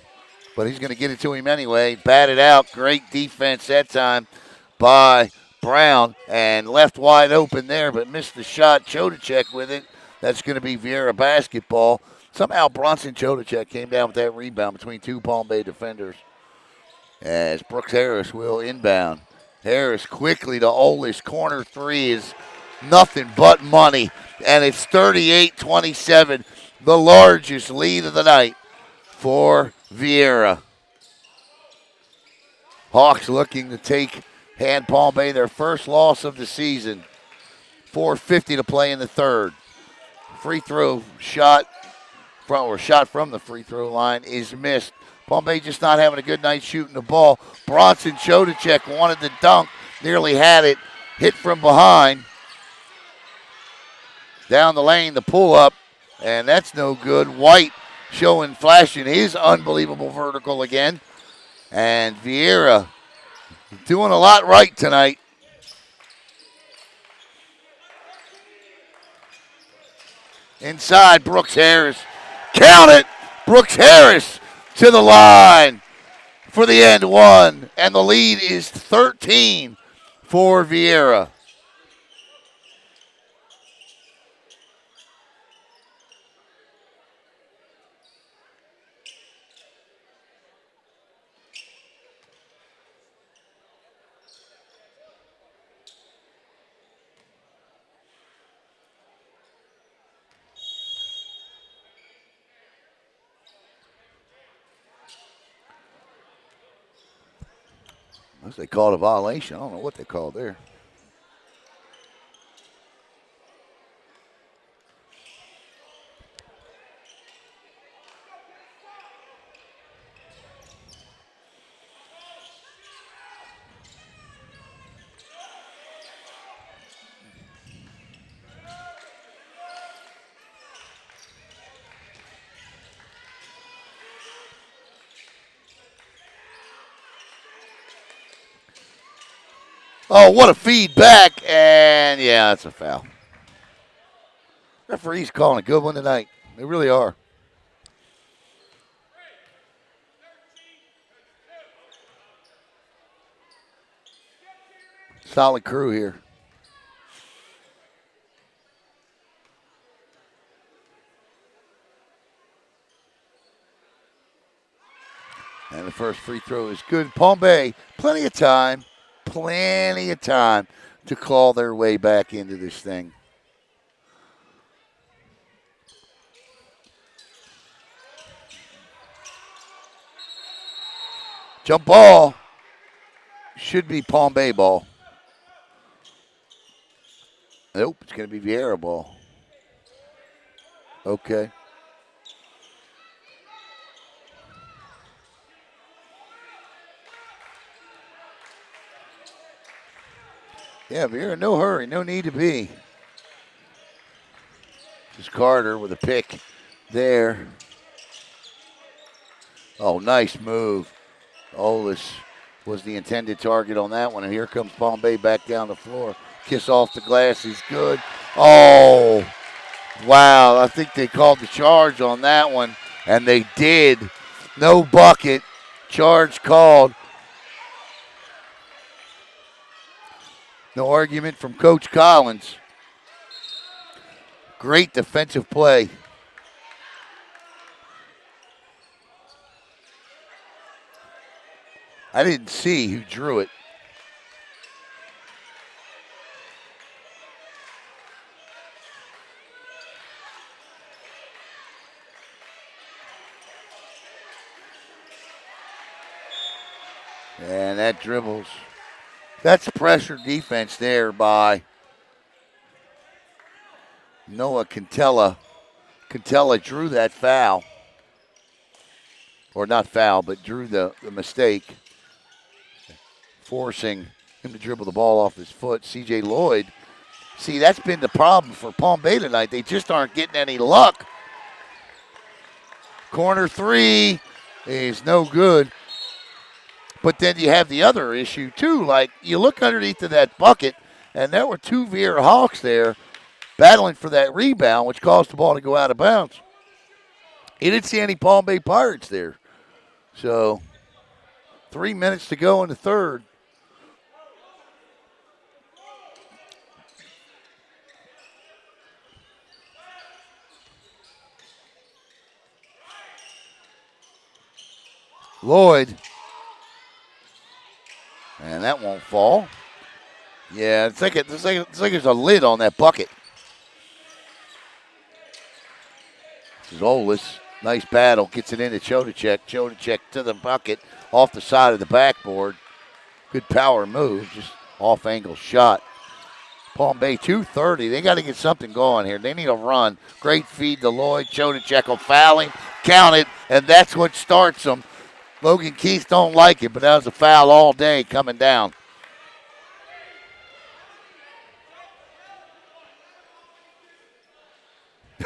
but he's going to get it to him anyway. Batted out. Great defense that time by Brown, and left wide open there, but missed the shot. Chodacek with it. That's going to be Viera basketball. Somehow Bronson Chodacek came down with that rebound between 2 Palm Bay defenders as Brooks Harris will inbound. Harris quickly to Olis. Corner 3 is nothing but money, and it's 38-27. The largest lead of the night for Viera. Hawks looking to hand Palm Bay their first loss of the season. 4:50 to play in the third. Free throw shot from the free throw line is missed. Palm Bay just not having a good night shooting the ball. Bronson Chodacek wanted the dunk, nearly had it, hit from behind. Down the lane, the pull up. And that's no good. White flashing his unbelievable vertical again. And Viera doing a lot right tonight. Inside, Brooks Harris. Count it! Brooks Harris to the line for the end one. And the lead is 13 for Viera. Unless they called a violation. I don't know what they called there. Oh, what a feedback. And, yeah, that's a foul. Referee's calling a good one tonight. They really are. Solid crew here. And the first free throw is good. Palm Bay, plenty of time to claw their way back into this thing. Jump ball should be Palm Bay ball. Nope, it's going to be Viera ball. Okay. Yeah, Viera, no hurry, no need to be. Just Carter with a pick there. Oh, nice move. Olis was the intended target on that one, and here comes Palm Bay back down the floor. Kiss off the glass is good. Oh, wow. I think they called the charge on that one, and they did. No bucket. Charge called. No argument from Coach Collins. Great defensive play. I didn't see who drew it. And that dribbles. That's pressure defense there by Noah Cantella. Cantella drew that foul. Or not foul, but drew the mistake. Forcing him to dribble the ball off his foot. C.J. Lloyd. See, that's been the problem for Palm Bay tonight. They just aren't getting any luck. Corner three is no good. But then you have the other issue, too. Like, you look underneath of that bucket, and there were two Viera Hawks there battling for that rebound, which caused the ball to go out of bounds. You didn't see any Palm Bay Pirates there. So, 3 minutes to go in the third. Lloyd. And that won't fall. Yeah, it's like there's a lid on that bucket. This is Olis. Nice battle. Gets it into Chodacek. Chodacek to the bucket. Off the side of the backboard. Good power move. Just off-angle shot. Palm Bay 2:30. They got to get something going here. They need a run. Great feed to Lloyd. Chodacek will foul him. Count it. And that's what starts them. Logan Keith don't like it, but that was a foul all day coming down.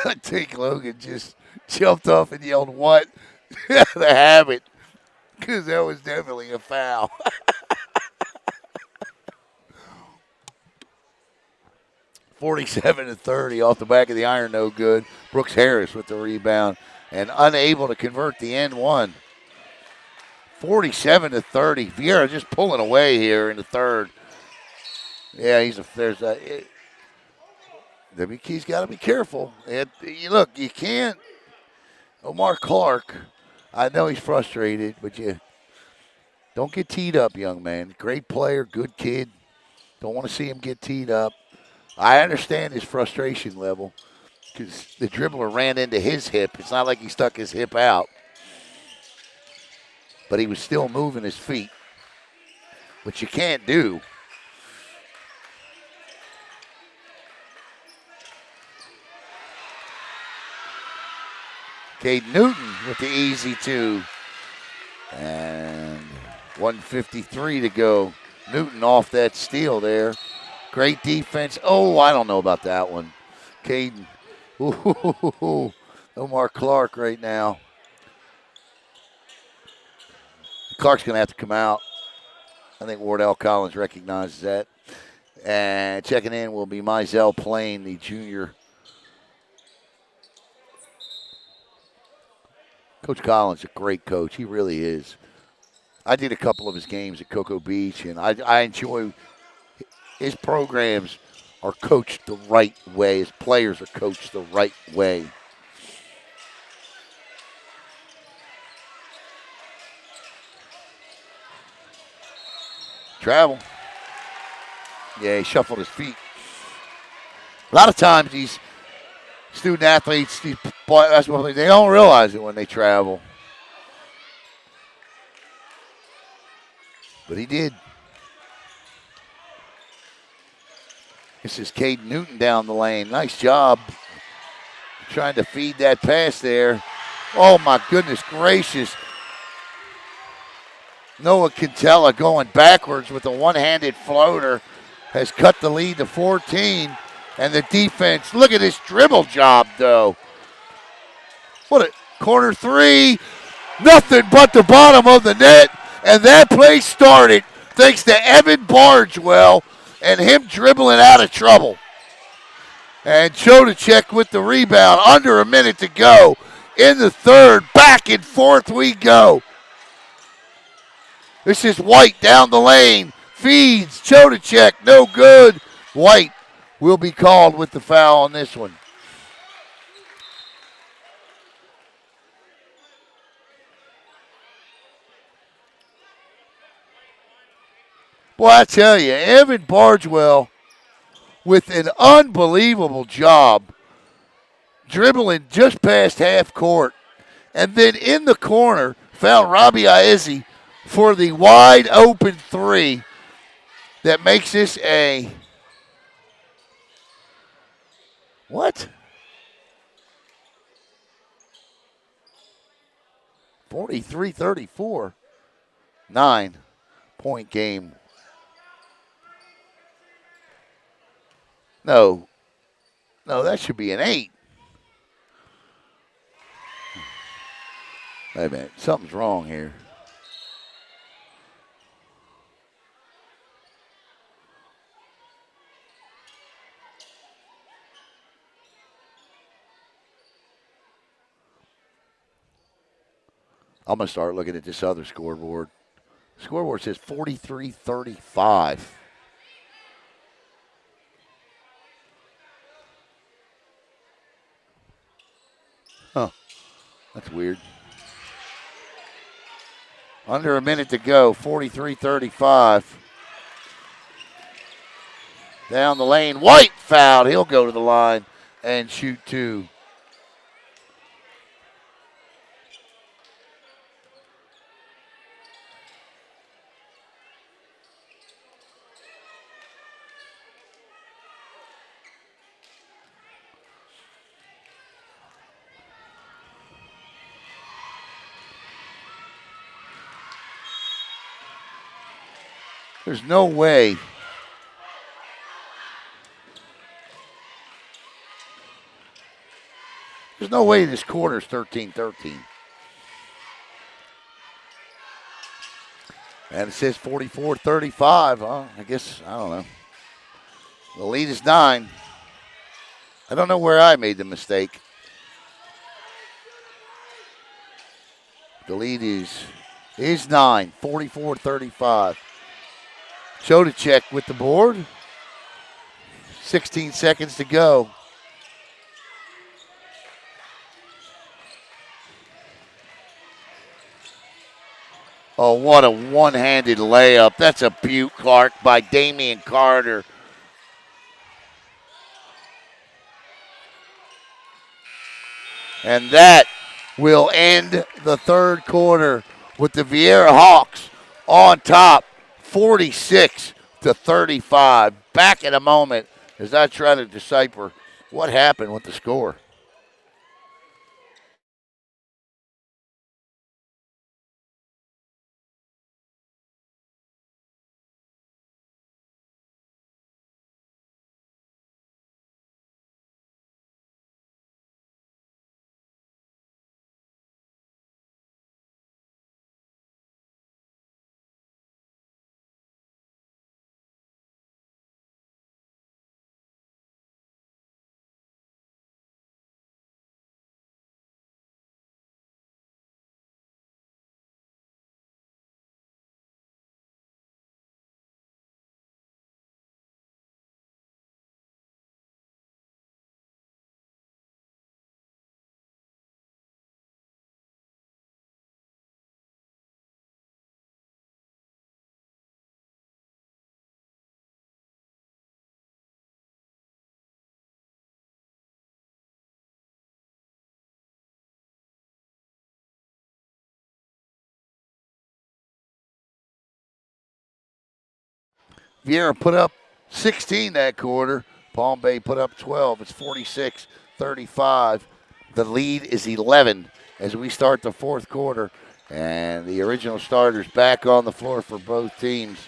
I think Logan just jumped off and yelled, "What?" The habit, because that was definitely a foul. (47-30) off the back of the iron, no good. Brooks Harris with the rebound and unable to convert the end one. 47-30. Viera just pulling away here in the third. Yeah, he's got to be careful. Look, you can't. Omar Clark, I know he's frustrated, but you don't get teed up, young man. Great player, good kid. Don't want to see him get teed up. I understand his frustration level because the dribbler ran into his hip. It's not like he stuck his hip out. But he was still moving his feet, which you can't do. Cade Newton with the easy two. And 1:53 to go. Newton off that steal there. Great defense. Oh, I don't know about that one. Caden. Ooh, Omar Clark right now. Clark's going to have to come out. I think Wardell Collins recognizes that. And checking in will be Mizell Plain, the junior. Coach Collins, a great coach. He really is. I did a couple of his games at Cocoa Beach, and I enjoy his programs are coached the right way. His players are coached the right way. Travel. Yeah, he shuffled his feet. A lot of times these student athletes, these basketball players, they don't realize it when they travel. But he did. This is Caden Newton down the lane. Nice job trying to feed that pass there. Oh, my goodness gracious. Noah Quintella going backwards with a one-handed floater has cut the lead to 14. And the defense, look at this dribble job, though. What a corner three. Nothing but the bottom of the net. And that play started thanks to Evan Bargewell and him dribbling out of trouble. And Chodacek with the rebound. Under a minute to go in the third. Back and forth we go. This is White down the lane. Feeds. Chodacek, no good. White will be called with the foul on this one. Boy, I tell you, Evan Bargewell with an unbelievable job dribbling just past half court. And then in the corner, found Robbie Iezzi for the wide open three that makes this a, what? 43-34. 9-point game. No, that should be an 8. Wait a minute, something's wrong here. I'm going to start looking at this other scoreboard. Scoreboard says 43-35. Huh, that's weird. Under a minute to go, 43-35. Down the lane, White fouled. He'll go to the line and shoot two. There's no way. There's no way this quarter's 13-13. And it says 44-35. Huh? I guess, I don't know. The lead is 9. I don't know where I made the mistake. The lead is 9, 44-35. Chodacek with the board. 16 seconds to go. Oh, what a one-handed layup. That's a beaut, Clark, by Damian Carter. And that will end the third quarter with the Viera Hawks on top, 46-35. Back in a moment as I try to decipher what happened with the score. Viera put up 16 that quarter. Palm Bay put up 12. It's 46-35. The lead is 11 as we start the fourth quarter. And the original starters back on the floor for both teams,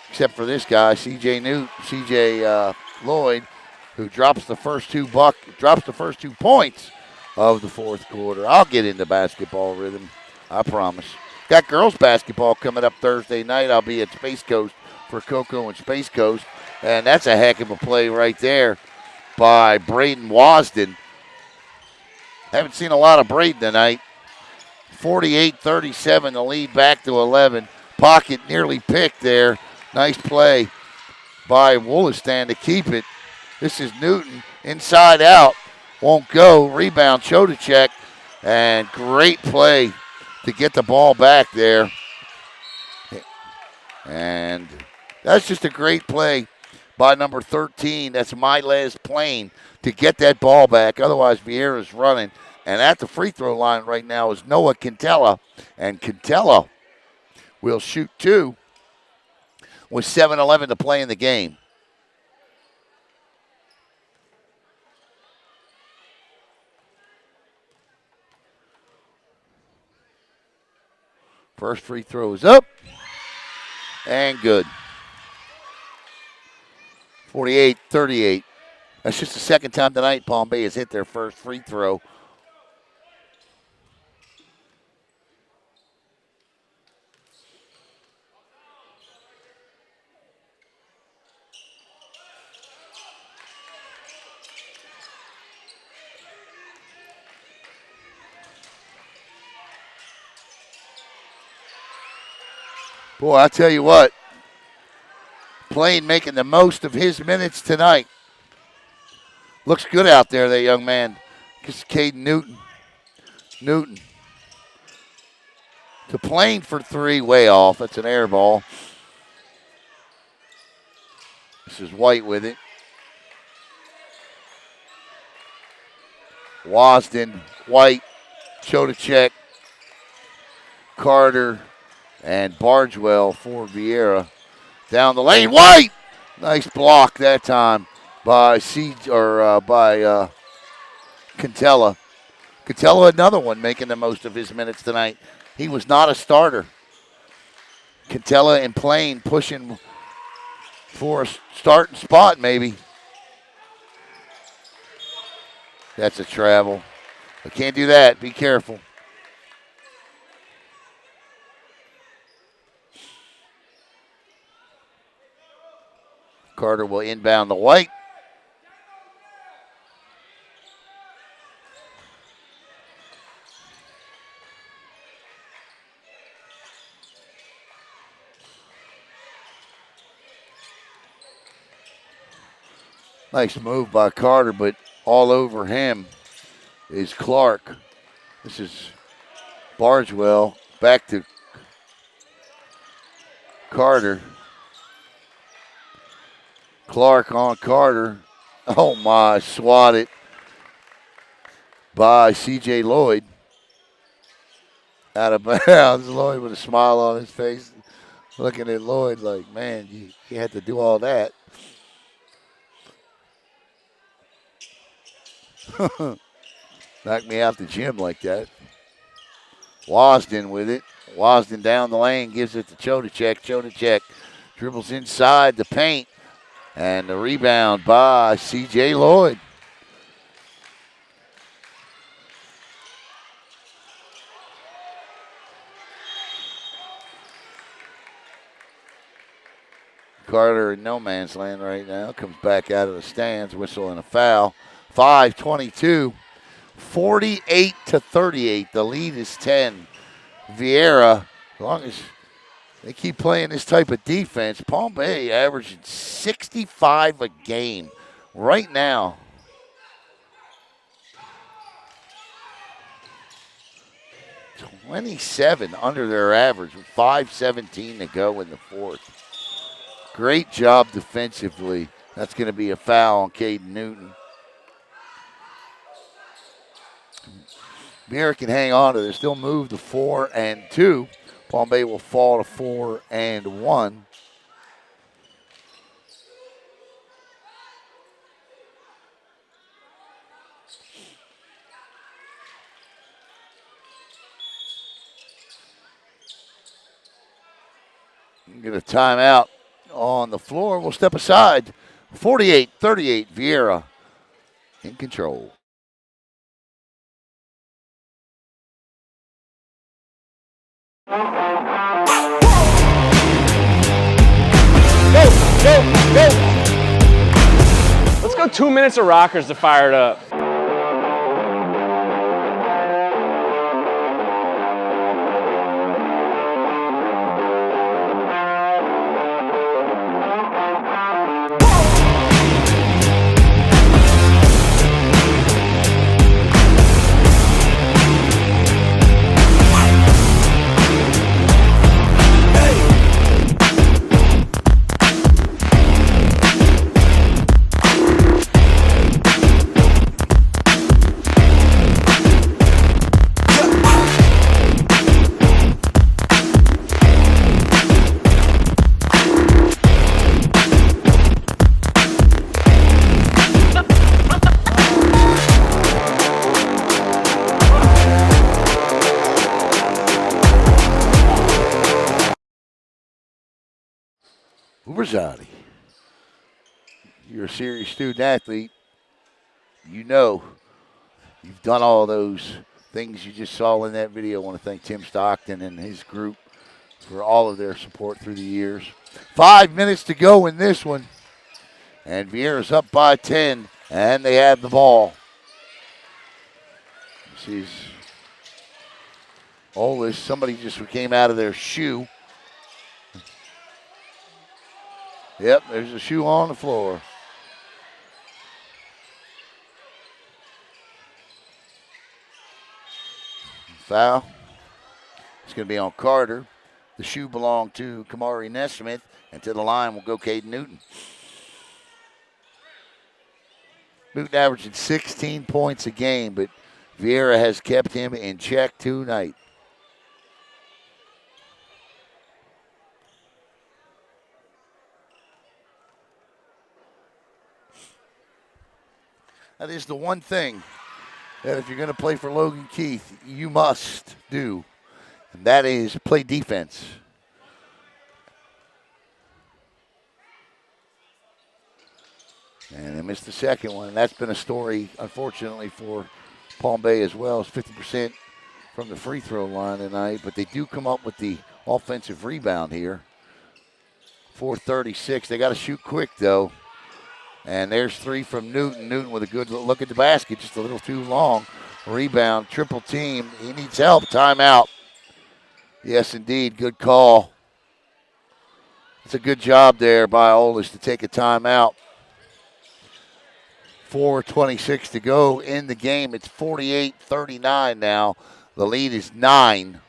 except for this guy, CJ Lloyd, who drops the first two points of the fourth quarter. I'll get into basketball rhythm, I promise. Got girls basketball coming up Thursday night. I'll be at Space Coast for Cocoa and Space Coast, and that's a heck of a play right there by Braden Wasden. Haven't seen a lot of Braden tonight. 48-37, the lead back to 11. Pocket nearly picked there. Nice play by Wollaston to keep it. This is Newton, inside out. Won't go. Rebound, Chodacek. And great play to get the ball back there. And that's just a great play by number 13. That's Miles Plain to get that ball back. Otherwise, Viera's running. And at the free throw line right now is Noah Quintella. And Quintella will shoot two with 7:11 to play in the game. First free throw is up and good. 48-38. That's just the second time tonight Palm Bay has hit their first free throw. Boy, I tell you what, Plain making the most of his minutes tonight. Looks good out there, that young man. Just Caden Newton. Newton to Plain for three, way off. That's an air ball. This is White with it. Wasden, White, Chodacek, Carter, and Bargewell for Viera. Down the lane, White! Nice block that time by Quintella. Quintella, another one making the most of his minutes tonight. He was not a starter. Quintella and Plain pushing for a starting spot, maybe. That's a travel. I can't do that. Be careful. Carter will inbound the White. Nice move by Carter, but all over him is Clark. This is Bargewell. Back to Carter. Clark on Carter. Oh my, swatted by C.J. Lloyd. Out of bounds. Lloyd with a smile on his face. Looking at Lloyd like, man, you had to do all that. Knock me out the gym like that. Wasden with it. Wasden down the lane, gives it to Chodacek. Chodacek dribbles inside the paint. And the rebound by C.J. Lloyd. Carter in no man's land right now. Comes back out of the stands, whistle and a foul. 5:22, 48-38. The lead is 10. Viera, as long as they keep playing this type of defense, Palm Bay averaging 65 a game right now. $27 under their average with 5:17 to go in the fourth. Great job defensively. That's going to be a foul on Caden Newton. Viera can hang on to this. They'll move to 4-2. Palm Bay will fall to 4-1. Get a timeout on the floor. We'll step aside. 48-38, Viera in control. Go! Let's go 2 minutes of rockers to fire it up. Uberzadi, you're a serious student athlete. You know you've done all those things you just saw in that video. I want to thank Tim Stockton and his group for all of their support through the years. 5 minutes to go in this one. And Viera's up by 10, and they have the ball. This is Olis. Somebody just came out of their shoe. Yep, there's a shoe on the floor. Foul. It's going to be on Carter. The shoe belonged to Kamari Nesmith, and to the line will go Caden Newton. Newton averaging 16 points a game, but Viera has kept him in check tonight. That is the one thing that if you're going to play for Logan Keith, you must do, and that is play defense. And they missed the second one, and that's been a story, unfortunately, for Palm Bay as well. It's 50% from the free throw line tonight, but they do come up with the offensive rebound here. 4:36. They got to shoot quick, though. And there's three from Newton. Newton with a good look at the basket, just a little too long. Rebound, triple team. He needs help. Timeout. Yes, indeed. Good call. It's a good job there by Olis to take a timeout. 4:26 to go in the game. It's 48-39 now. The lead is 9.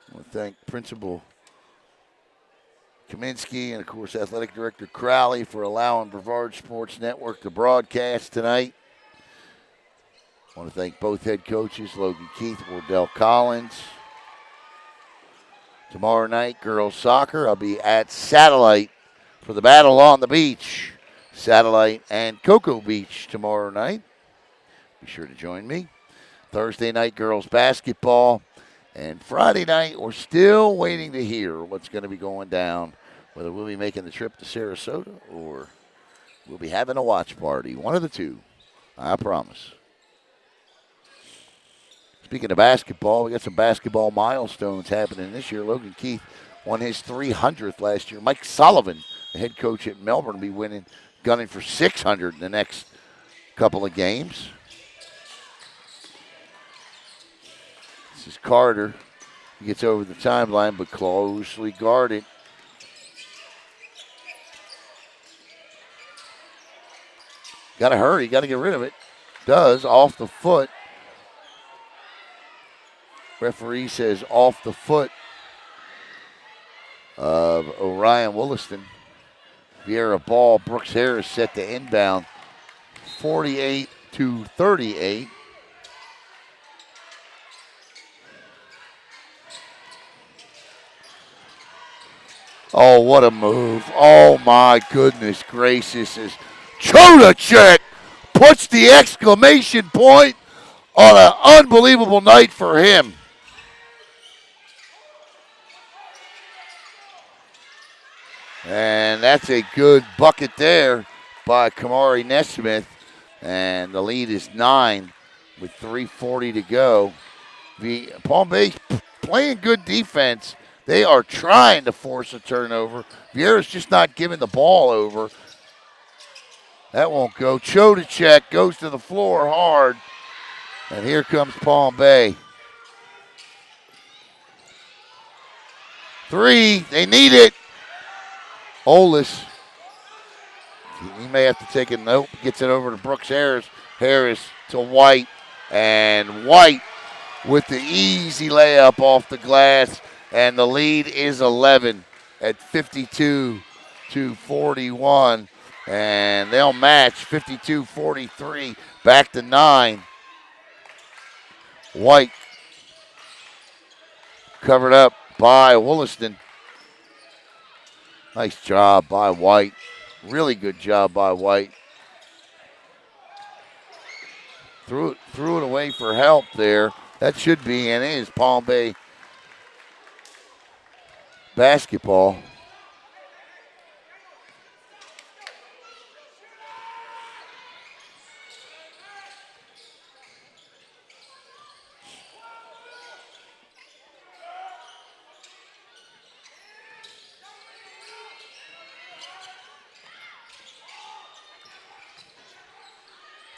I want to thank Principal Kaminsky and, of course, Athletic Director Crowley for allowing Brevard Sports Network to broadcast tonight. I want to thank both head coaches, Logan Keith, Wardell Collins. Tomorrow night, girls soccer. I'll be at Satellite for the battle on the beach. Satellite and Cocoa Beach tomorrow night. Be sure to join me. Thursday night, girls basketball. And Friday night, we're still waiting to hear what's going to be going down, whether we'll be making the trip to Sarasota or we'll be having a watch party. One of the two, I promise. Speaking of basketball, we got some basketball milestones happening this year. Logan Keith won his 300th last year. Mike Sullivan, the head coach at Melbourne, will be gunning for 600 in the next couple of games. This is Carter. He gets over the timeline, but closely guarded. Got to hurry. Got to get rid of it. Does. Off the foot. Referee says off the foot of Orion Williston. Viera ball. Brooks Harris set to inbound. 48-38. Oh, what a move. Oh, my goodness gracious. As Chodacek puts the exclamation point on an unbelievable night for him. And that's a good bucket there by Kamari Nesmith. And the lead is 9 with 3:40 to go. Palm Bay playing good defense. They are trying to force a turnover. Viera's just not giving the ball over. That won't go. Chodacek goes to the floor hard. And here comes Palm Bay. 3, they need it. Olis, he may have to take it. Nope, gets it over to Brooks Harris. Harris to White. And White with the easy layup off the glass. And the lead is 11 at 52-41. And they'll match 52-43. Back to 9. White covered up by Wollaston. Nice job by White. Really good job by White. Threw it away for help there. That should be and is Palm Bay basketball.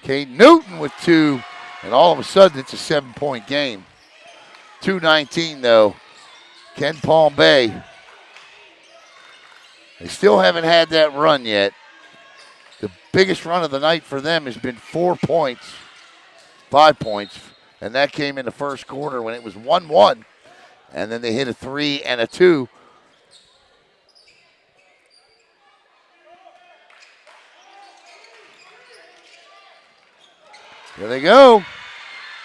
Cade Newton with 2, and all of a sudden it's a 7-point game. 2:19 though. Ken Palm Bay. They still haven't had that run yet. The biggest run of the night for them has been 4 points, 5 points, and that came in the first quarter when it was 1-1, and then they hit a 3 and a 2. Here they go.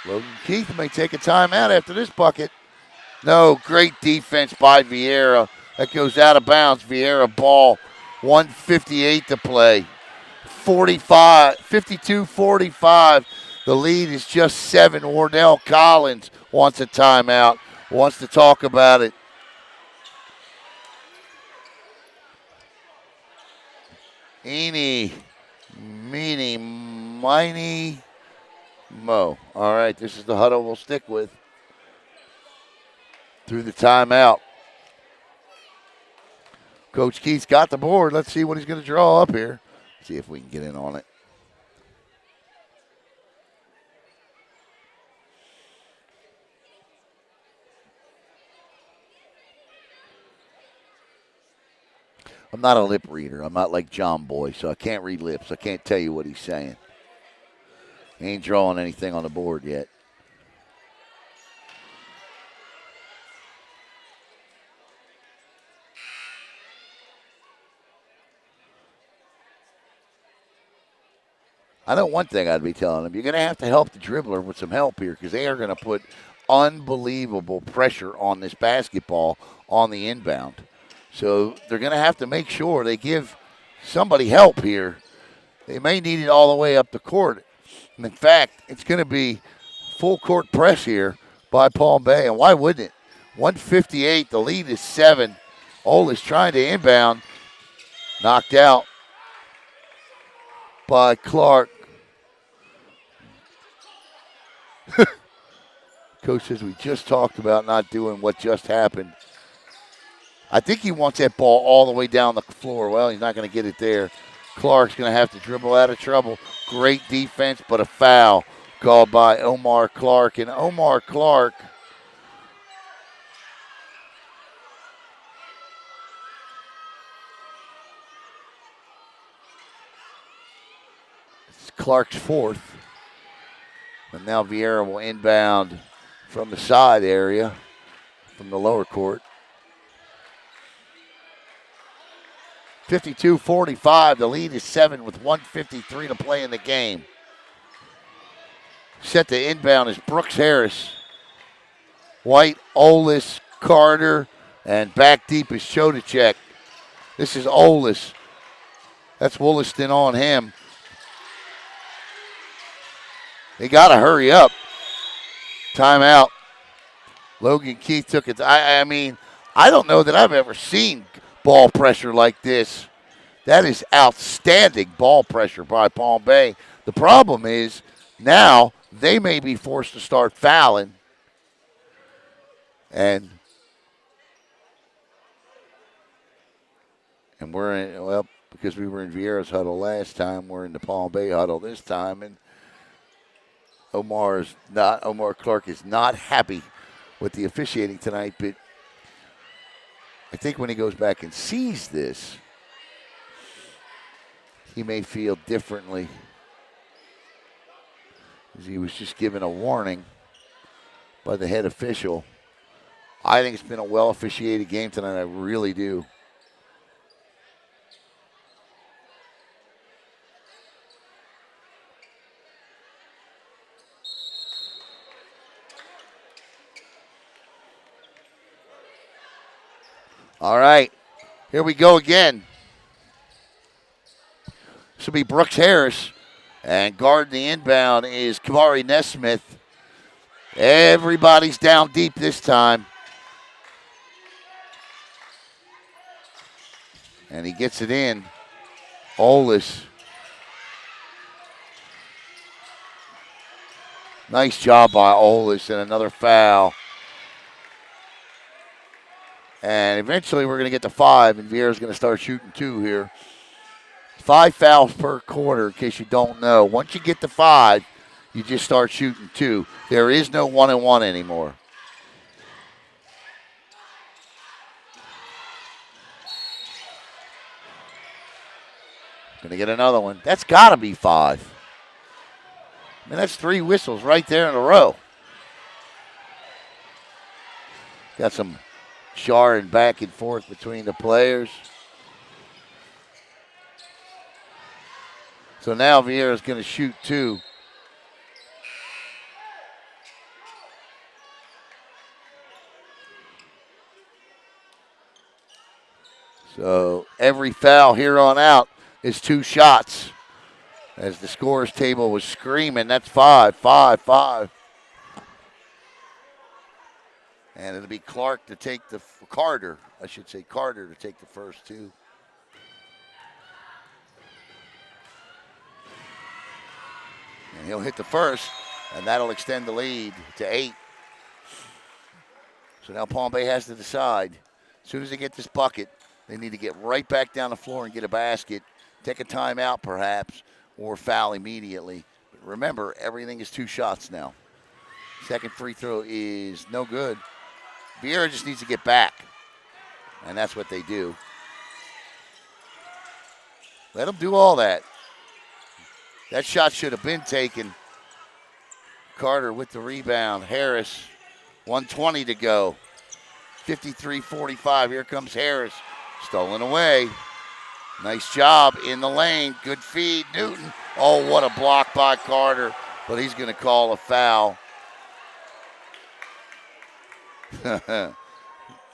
Logan Keith may take a timeout after this bucket. No, great defense by Viera. That goes out of bounds. Viera ball, 1:58 to play. 52-45. The lead is just 7. Wardell Collins wants a timeout, wants to talk about it. Eeny, meeny, miny, mo. All right, this is the huddle we'll stick with through the timeout. Coach Keith's got the board. Let's see what he's going to draw up here. See if we can get in on it. I'm not a lip reader. I'm not like John Boy, so I can't read lips. I can't tell you what he's saying. He ain't drawing anything on the board yet. I know one thing I'd be telling him. You're going to have to help the dribbler with some help here because they are going to put unbelievable pressure on this basketball on the inbound. So they're going to have to make sure they give somebody help here. They may need it all the way up the court. And in fact, it's going to be full court press here by Palm Bay. And why wouldn't it? 158, the lead is 7. Olis trying to inbound. Knocked out by Clark. Coach says we just talked about not doing what just happened. I think he wants that ball all the way down the floor. Well, he's not going to get it there. Clark's going to have to dribble out of trouble. Great defense, but a foul called by Omar Clark. And Omar Clark it's Clark's fourth. And now Viera will inbound from the side area, from the lower court. 52-45, the lead is 7 with 1:53 to play in the game. Set to inbound is Brooks Harris. White, Olis, Carter, and back deep is Chodacek. This is Olis. That's Wollaston on him. They got to hurry up. Timeout. Logan Keith took it. I mean, I don't know that I've ever seen ball pressure like this. That is outstanding ball pressure by Palm Bay. The problem is now they may be forced to start fouling. And we're in, well, because we were in Viera's huddle last time, we're in the Palm Bay huddle this time. And Omar Clark is not happy with the officiating tonight, but I think when he goes back and sees this, he may feel differently. He was just given a warning by the head official. I think it's been a well officiated game tonight. I really do. All right, here we go again. This will be Brooks Harris. And guarding the inbound is Kavari Nesmith. Everybody's down deep this time. And he gets it in. Olis. Nice job by Olis, and another foul. And eventually we're going to get to 5, and Viera's going to start shooting 2 here. 5 fouls per quarter, in case you don't know. Once you get to 5, you just start shooting 2. There is no 1-and-1 anymore. Going to get another one. That's got to be 5. I mean, that's 3 whistles right there in a row. Got some jarring back and forth between the players. So now Viera's going to shoot 2. So every foul here on out is 2 shots. As the scorer's table was screaming, that's 5, 5, 5. And it'll be Carter to take the first 2. And he'll hit the first, and that'll extend the lead to 8. So now Palm Bay has to decide. As soon as they get this bucket, they need to get right back down the floor and get a basket, take a timeout perhaps, or foul immediately. But remember, everything is 2 shots now. Second free throw is no good. Viera just needs to get back, and that's what they do. Let them do all that. That shot should have been taken. Carter with the rebound. Harris, 1:20 to go. 53-45. Here comes Harris. Stolen away. Nice job in the lane. Good feed. Newton. Oh, what a block by Carter. But he's going to call a foul. It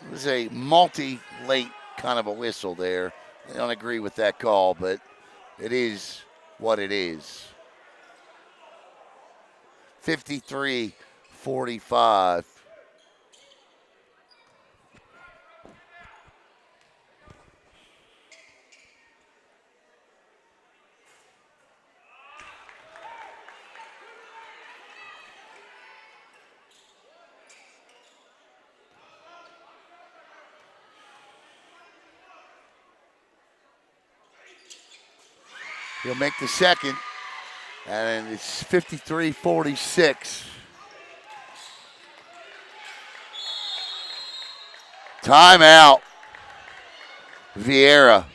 was a multi-late kind of a whistle there. I don't agree with that call, but it is what it is. 53-45. He'll make the second, and it's 53-46. Timeout. Viera.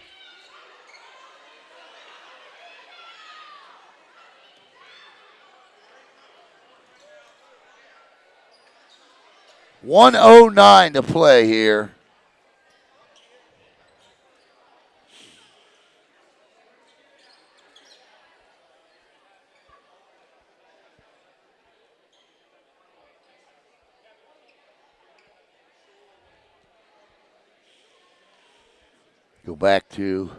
.109 to play here. Go back to,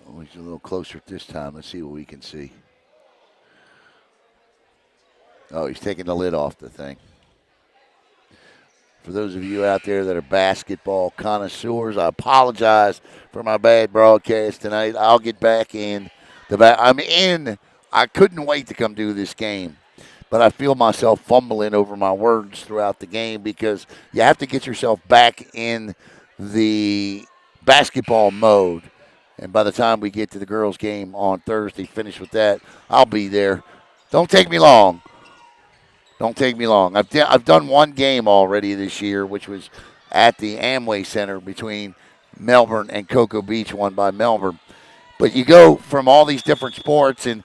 oh, he's a little closer at this time. Let's see what we can see. Oh, he's taking the lid off the thing. For those of you out there that are basketball connoisseurs, I apologize for my bad broadcast tonight. I'll get back in the back. I couldn't wait to come do this game, but I feel myself fumbling over my words throughout the game because you have to get yourself back in the basketball mode. And by the time we get to the girls' game on Thursday, finish with that, I'll be there. Don't take me long. Don't take me long. I've done one game already this year, which was at the Amway Center between Melbourne and Cocoa Beach, won by Melbourne. But you go from all these different sports, and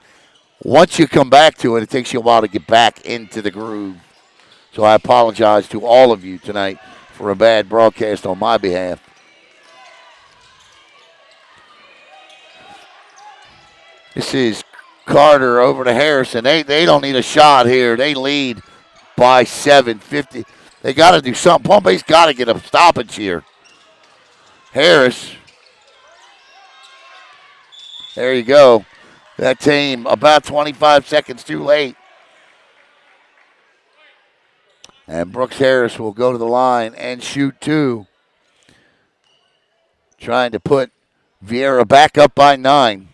once you come back to it, it takes you a while to get back into the groove. So I apologize to all of you tonight for a bad broadcast on my behalf. This is Carter over to Harrison. They don't need a shot here. They lead by 7:50. They got to do something. Palm Bay's got to get a stoppage here. Harris. There you go. That team about 25 seconds too late. And Brooks Harris will go to the line and shoot two. Trying to put Viera back up by 9.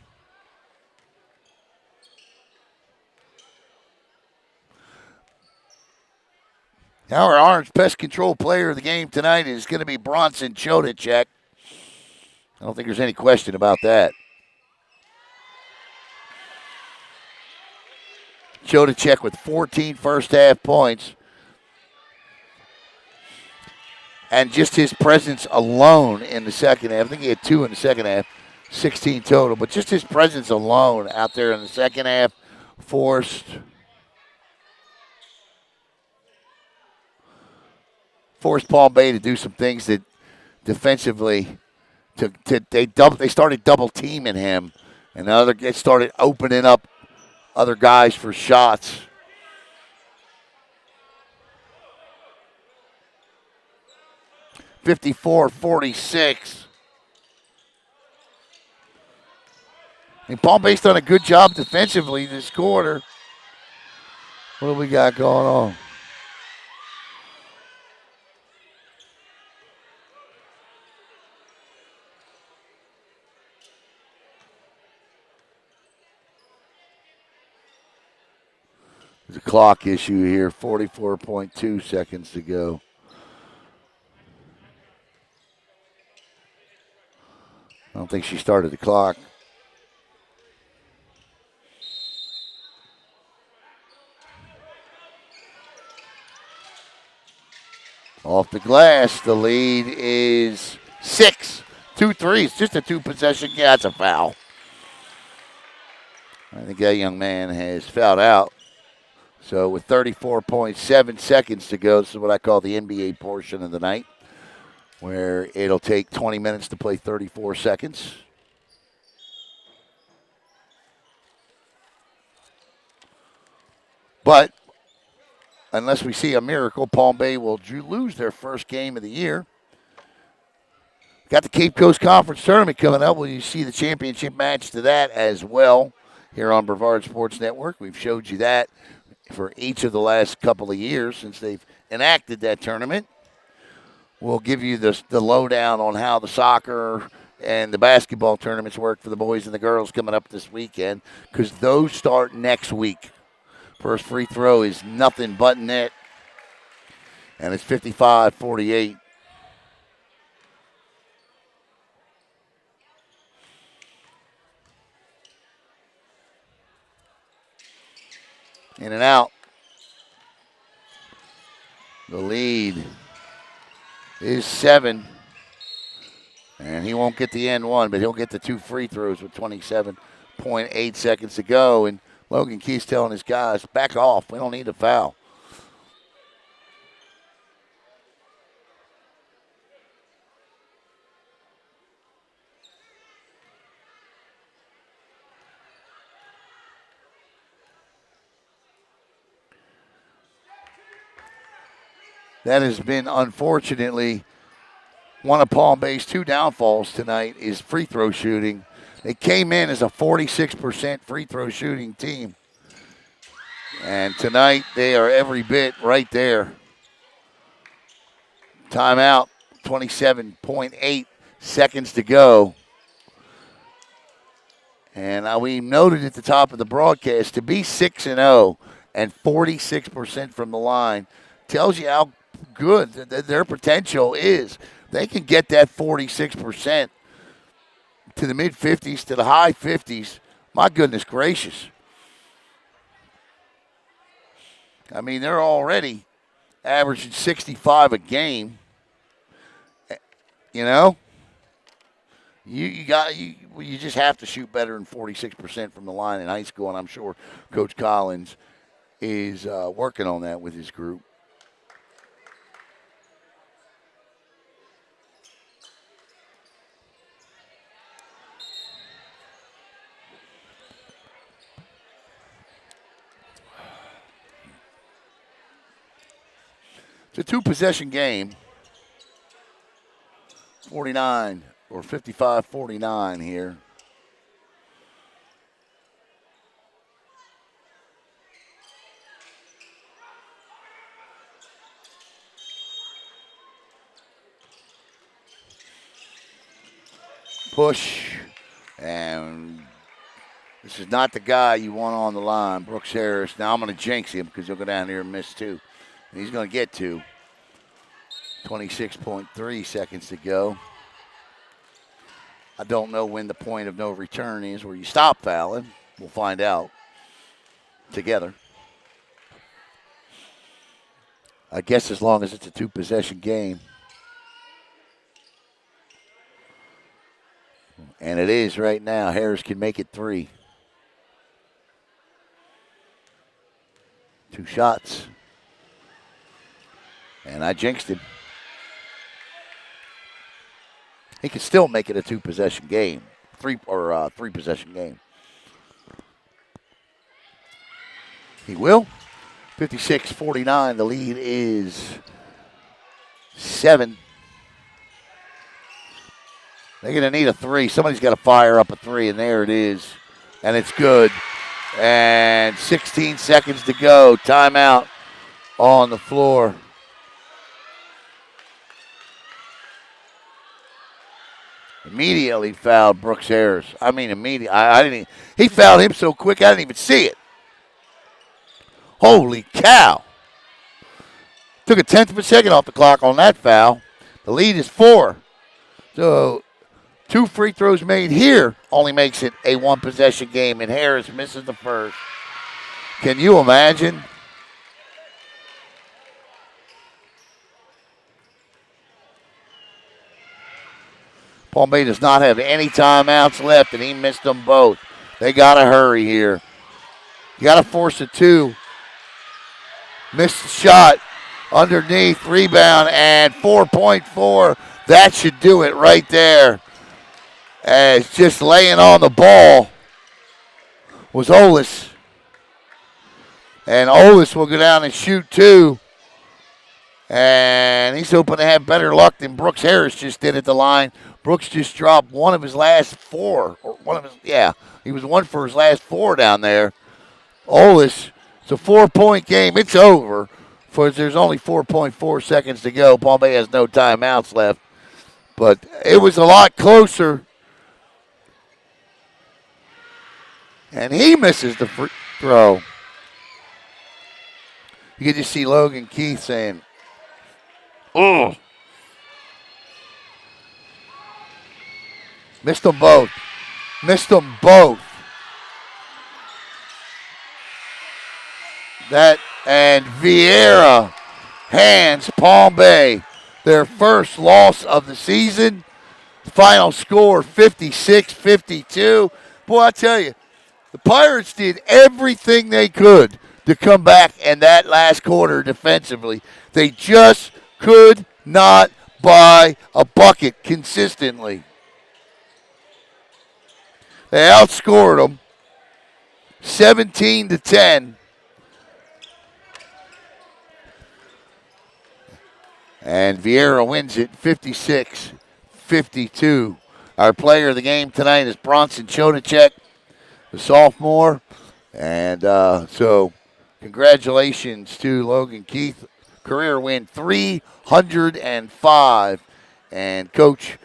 Now our Orange Pest Control player of the game tonight is going to be Bronson Chodacek. I don't think there's any question about that. Chodacek with 14 first-half points. And just his presence alone in the second half. I think he had 2 in the second half, 16 total. But just his presence alone out there in the second half forced Palm Bay to do some things that defensively they started double teaming him, and it started opening up other guys for shots. (54-46). And Palm Bay's done a good job defensively this quarter. What do we got going on? There's a clock issue here, 44.2 seconds to go. I don't think she started the clock. Off the glass, the lead is 6. 2 threes, just a 2-possession. Yeah, that's a foul. I think that young man has fouled out. So with 34.7 seconds to go, this is what I call the NBA portion of the night, where it'll take 20 minutes to play 34 seconds. But unless we see a miracle, Palm Bay will lose their first game of the year. Got the Cape Coast Conference Tournament coming up. Well, you see the championship match to that as well here on Brevard Sports Network. We've showed you that for each of the last couple of years since they've enacted that tournament. We'll give you the lowdown on how the soccer and the basketball tournaments work for the boys and the girls coming up this weekend, because those start next week. First free throw is nothing but net, and it's 55-48. In and out. The lead is 7. And he won't get the end one, but he'll get the 2 free throws with 27.8 seconds to go. And Logan Key's telling his guys, back off. We don't need a foul. That has been, unfortunately, one of Palm Bay's 2 downfalls tonight is free throw shooting. They came in as a 46% free throw shooting team. And tonight they are every bit right there. Timeout, 27.8 seconds to go. And we noted at the top of the broadcast, to be 6-0 and 46% from the line tells you how good their potential is. They can get that 46% to the mid-50s, to the high 50s. My goodness gracious. I mean, they're already averaging 65 a game. You know? You just have to shoot better than 46% from the line in high school, and I'm sure Coach Collins is working on that with his group. It's a two-possession game. 49 or 55-49 here. Push, and this is not the guy you want on the line, Brooks Harris. Now I'm going to jinx him because he'll go down here and miss two. And he's going to get two. 26.3 seconds to go. I don't know when the point of no return is where you stop fouling. We'll find out together. I guess as long as it's a two-possession game. And it is right now. Harris can make it three. Two shots. And I jinxed him. He can still make it a two-possession game. Three-possession game. He will. 56-49. The lead is 7. They're going to need a three. Somebody's got to fire up a three, and there it is. And it's good. And 16 seconds to go. Timeout on the floor. Immediately fouled Brooks Harris. I mean, immediately. I didn't. He fouled him so quick I didn't even see it. Holy cow! Took a tenth of a second off the clock on that foul. The lead is 4. So 2 free throws made here only makes it a one-possession game, and Harris misses the first. Can you imagine? Palm Bay does not have any timeouts left, and he missed them both. They got to hurry here. You got to force a 2. Missed the shot. Underneath, rebound, and 4.4. That should do it right there. As just laying on the ball was Olis. And Olis will go down and shoot 2. And he's hoping to have better luck than Brooks Harris just did at the line. Brooks just dropped one of his last 4. He was 1 for his last 4 down there. Olis, it's a 4-point game. It's over. There's only 4.4 seconds to go. Palm Bay has no timeouts left. But it was a lot closer. And he misses the free throw. You can just see Logan Keith saying, "Oh." Missed them both. That and Viera hands Palm Bay their first loss of the season. Final score 56-52. Boy, I tell you, the Pirates did everything they could to come back in that last quarter defensively. They just could not buy a bucket consistently. They outscored them 17-10. And Viera wins it 56-52. Our player of the game tonight is Bronson Chodacek, the sophomore. And so Congratulations to Logan Keith. Career win 305. And Coach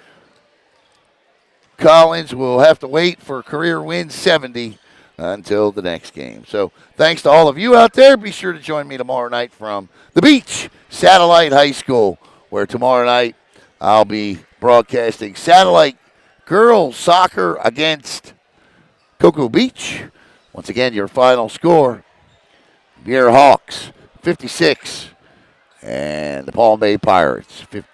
Collins will have to wait for career win 70 until the next game. So thanks to all of you out there. Be sure to join me tomorrow night from the beach, Satellite High School, where tomorrow night I'll be broadcasting Satellite girls soccer against Cocoa Beach. Once again, your final score, Viera Hawks 56 and the Palm Bay Pirates 50.